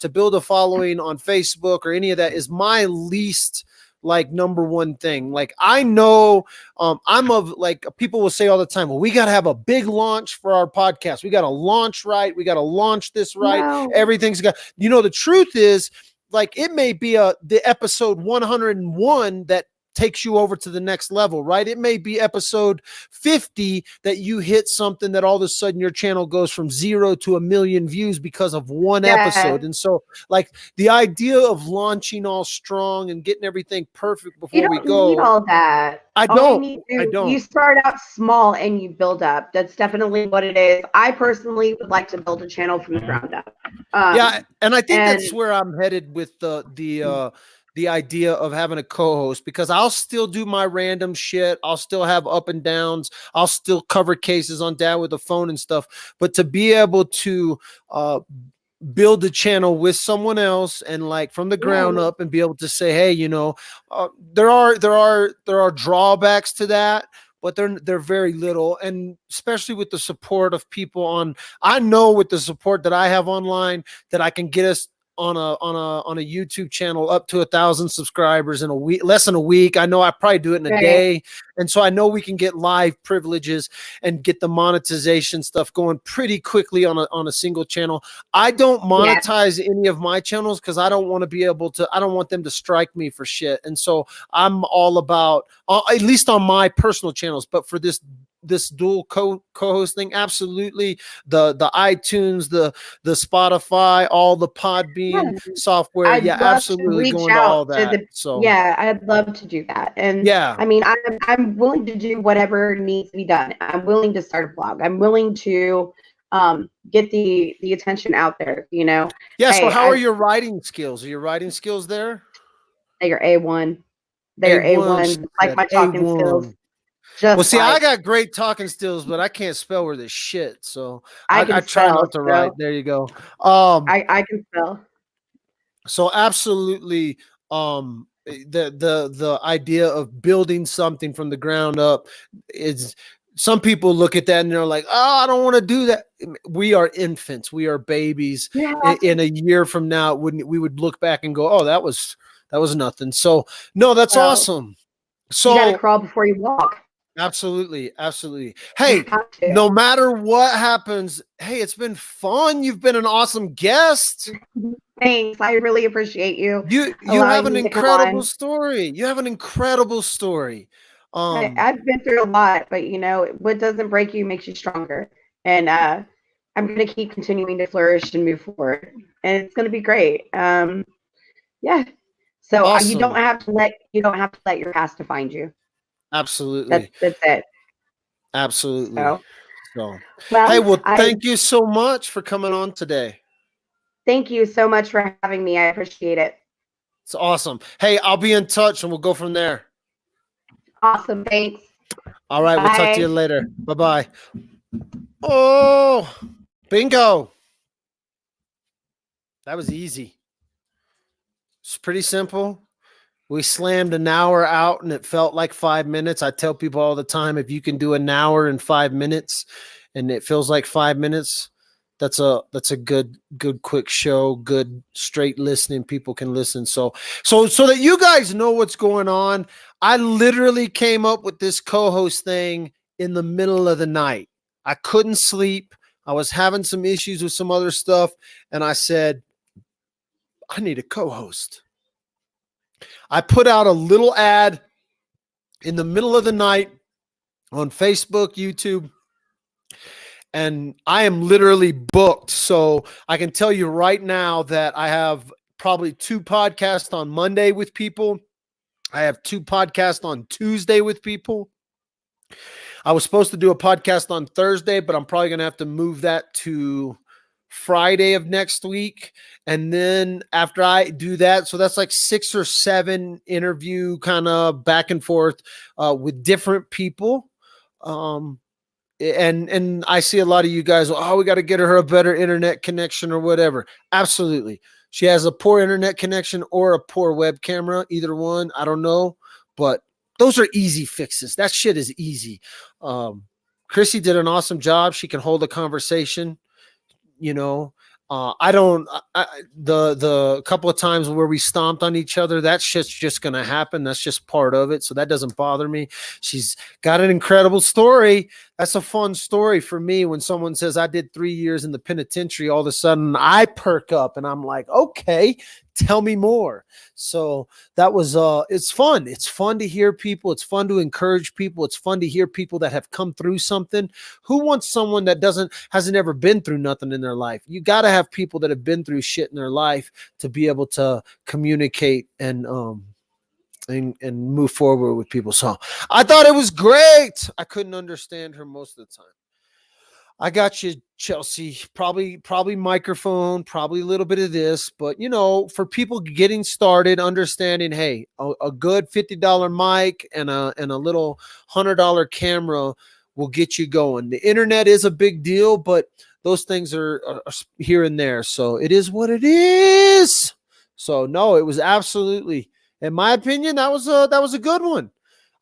to build a following on Facebook or any of that is my least like number one thing. Like I know I'm of like people will say all the time, well, we got to have a big launch for our podcast. We got to launch right. We got to launch this right. No. Everything's got, the truth is like, it may be the episode 101 that takes you over to the next level, right? It may be episode 50 that you hit something that all of a sudden your channel goes from 0 to 1 million views because of one episode. And so like the idea of launching all strong and getting everything perfect before we go. Need all that. I don't. You start out small and you build up. That's definitely what it is. I personally would like to build a channel from the ground up. Yeah, and I think that's where I'm headed with the idea of having a co-host, because I'll still do my random shit. I'll still have up and downs. I'll still cover cases on Dad with the phone and stuff. But to be able to build a channel with someone else and like from the ground up and be able to say, hey, there are drawbacks to that, but they're very little. And especially with the support of people I know with the support that I have online, that I can get us on a YouTube channel up to 1,000 subscribers in a week, less than a week. I know I probably do it in a day. And so I know we can get live privileges and get the monetization stuff going pretty quickly on a single channel. I don't monetize any of my channels because I don't want them to strike me for shit. And so I'm all about, at least on my personal channels, but for this this dual co-host thing, absolutely. The iTunes, the Spotify, all the Podbean software. I'd Yeah, love to absolutely. reach Go into all out to that. the So yeah, I'd love to do that. And yeah. I mean, I'm willing to do whatever needs to be done. I'm willing to start a blog. I'm willing to get the attention out there, you know. Yeah. So Hey, how are your writing skills? Are your writing skills there? they're A1. They're A1, A1, she just like said. my talking skills. A1. Well, Just see, I like got great talking skills, but I can't spell worth a shit. So I I can try spell, not to write. so There you go. Um, I can spell. so absolutely, the idea of building something from the ground up is, some people look at that and they're like, oh, I don't want to do that. We are infants, we are babies. Yeah. In a year from now, we would look back and go, oh, that was nothing. So no, that's Well, awesome. you got to So crawl before you walk. absolutely, absolutely. You Hey, have to. no matter what happens, hey, it's been fun. You've been an awesome guest. Thanks. I really appreciate you You have allowing an me to come incredible on. story. You have an incredible story. I've been through a lot, but you know, what doesn't break you makes you stronger. And I'm going to keep continuing to flourish and move forward. And it's going to be great. Yeah. So Awesome. you don't have to let your past define you. Absolutely. That's it. Absolutely. So, So, hey, well, well, thank you so much for coming on today. thank you so much for having me. I appreciate it. It's awesome. Hey, I'll be in touch and we'll go from there. Awesome. Thanks. All right. We'll talk to you Bye. later. Bye-bye. Oh, bingo. That was easy. It's pretty simple. We slammed an hour out and it felt like 5 minutes. I tell people all the time, if you can do an hour in 5 minutes and it feels like 5 minutes, that's a good quick show, good straight listening. People can listen. So that you guys know what's going on, I literally came up with this co-host thing in the middle of the night. I couldn't sleep. I was having some issues with some other stuff, and I said, I need a co-host. I put out a little ad in the middle of the night on Facebook, YouTube, and I am literally booked. So I can tell you right now that I have probably 2 podcasts on Monday with people. I have 2 podcasts on Tuesday with people. I was supposed to do a podcast on Thursday, but I'm probably going to have to move that to Friday of next week. And then after I do that, so that's like 6 or 7 interview kind of back and forth with different people. And I see a lot of you guys, oh, we got to get her a better internet connection or whatever. Absolutely. She has a poor internet connection or a poor web camera, either one. I don't know, but those are easy fixes. That shit is easy. Chrissy did an awesome job. She can hold a conversation, you know. The couple of times where we stomped on each other, that shit's just going to happen. That's just part of it. So that doesn't bother me. She's got an incredible story. That's a fun story for me. When someone says I did 3 years in the penitentiary, all of a sudden I perk up and I'm like, okay, tell me more. So that was, it's fun. It's fun to hear people. It's fun to encourage people. It's fun to hear people that have come through something. Who wants someone that hasn't ever been through nothing in their life? You got to have people that have been through shit in their life to be able to communicate and move forward with people. So I thought it was great. I couldn't understand her most of the time. I got you, Chelsea. Probably microphone, probably a little bit of this, but you know, for people getting started, understanding, hey, a good $50 mic and a little $100 camera will get you going. The internet is a big deal, but those things are here and there. So it is what it is. So no, it was absolutely, in my opinion, that was a good one.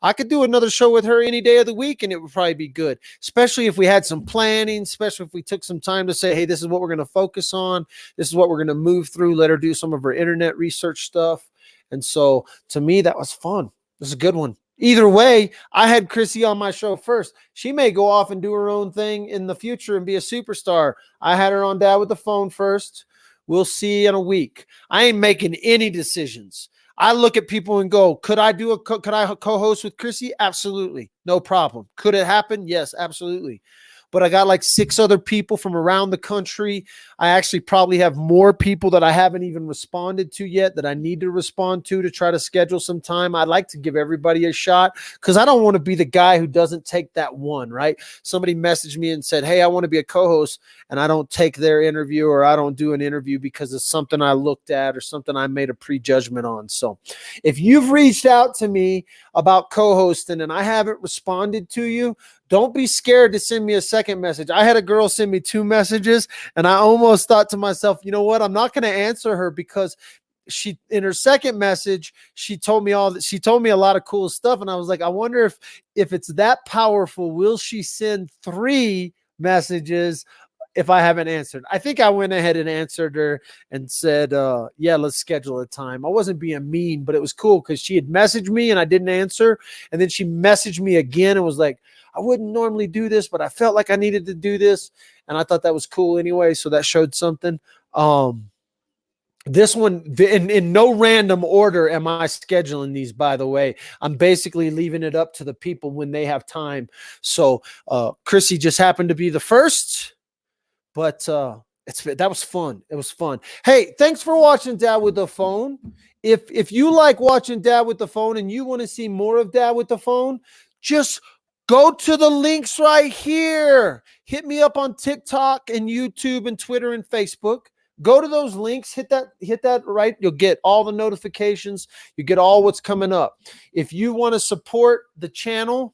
I could do another show with her any day of the week and it would probably be good, especially if we had some planning, especially if we took some time to say, hey, this is what we're going to focus on. This is what we're going to move through. Let her do some of her internet research stuff. And so to me, that was fun. This is a good one. Either way, I had Chrissy on my show first. She may go off and do her own thing in the future and be a superstar. I had her on Dad with the Phone first. We'll see in a week. I ain't making any decisions. I look at people and go, could I co-host with Chrissy? Absolutely. No problem. Could it happen? Yes, absolutely. But I got like 6 other people from around the country. I actually probably have more people that I haven't even responded to yet that I need to respond to try to schedule some time. I'd like to give everybody a shot because I don't want to be the guy who doesn't take that one, right? Somebody messaged me and said, hey, I want to be a co-host, and I don't take their interview or I don't do an interview because it's something I looked at or something I made a prejudgment on. So if you've reached out to me about co-hosting and I haven't responded to you, don't be scared to send me a second message. I had a girl send me 2 messages and I almost thought to myself, you know what? I'm not going to answer her because she, in her second message, she told me a lot of cool stuff. And I was like, I wonder if it's that powerful, will she send 3 messages if I haven't answered? I think I went ahead and answered her and said, yeah, let's schedule a time. I wasn't being mean, but it was cool because she had messaged me and I didn't answer. And then she messaged me again and was like, I wouldn't normally do this, but I felt like I needed to do this. And I thought that was cool anyway. So that showed something. This one, in no random order am I scheduling these, by the way. I'm basically leaving it up to the people when they have time. So Chrissy just happened to be the first, but that was fun. It was fun. Hey, thanks for watching Dad with the Phone. If you like watching Dad with the Phone and you want to see more of Dad with the Phone, just go to the links right here. Hit me up on TikTok and YouTube and Twitter and Facebook. Go to those links, hit that right. You'll get all the notifications. You get all what's coming up. If you want to support the channel,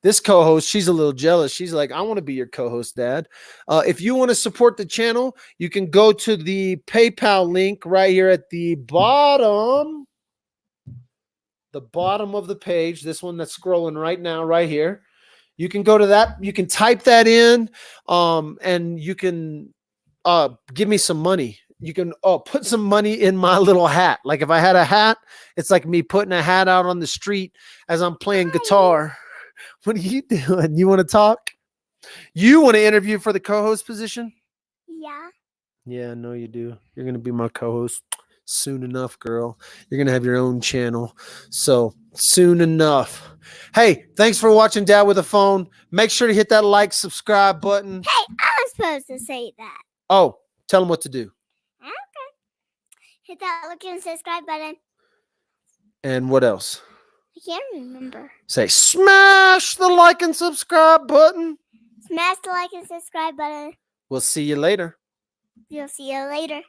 this co-host, she's a little jealous. She's like, I want to be your co-host, Dad. If you want to support the channel, you can go to the PayPal link right here at the bottom of the page. This one that's scrolling right now, right here. You can go to that. You can type that in, and you can give me some money. You can put some money in my little hat. Like if I had a hat, it's like me putting a hat out on the street as I'm playing guitar. What are you doing? You want to talk? You want to interview for the co-host position? Yeah. Yeah, I know you do. You're going to be my co-host soon enough, girl. You're going to have your own channel. So soon enough. Hey, thanks for watching Dad with a Phone. Make sure to hit that like, subscribe button. Hey, I was supposed to say that. Oh, tell them what to do. Okay. Hit that like and subscribe button. And what else? I can't remember. Say, smash the like and subscribe button. Smash the like and subscribe button. We'll see you later. We'll see you later.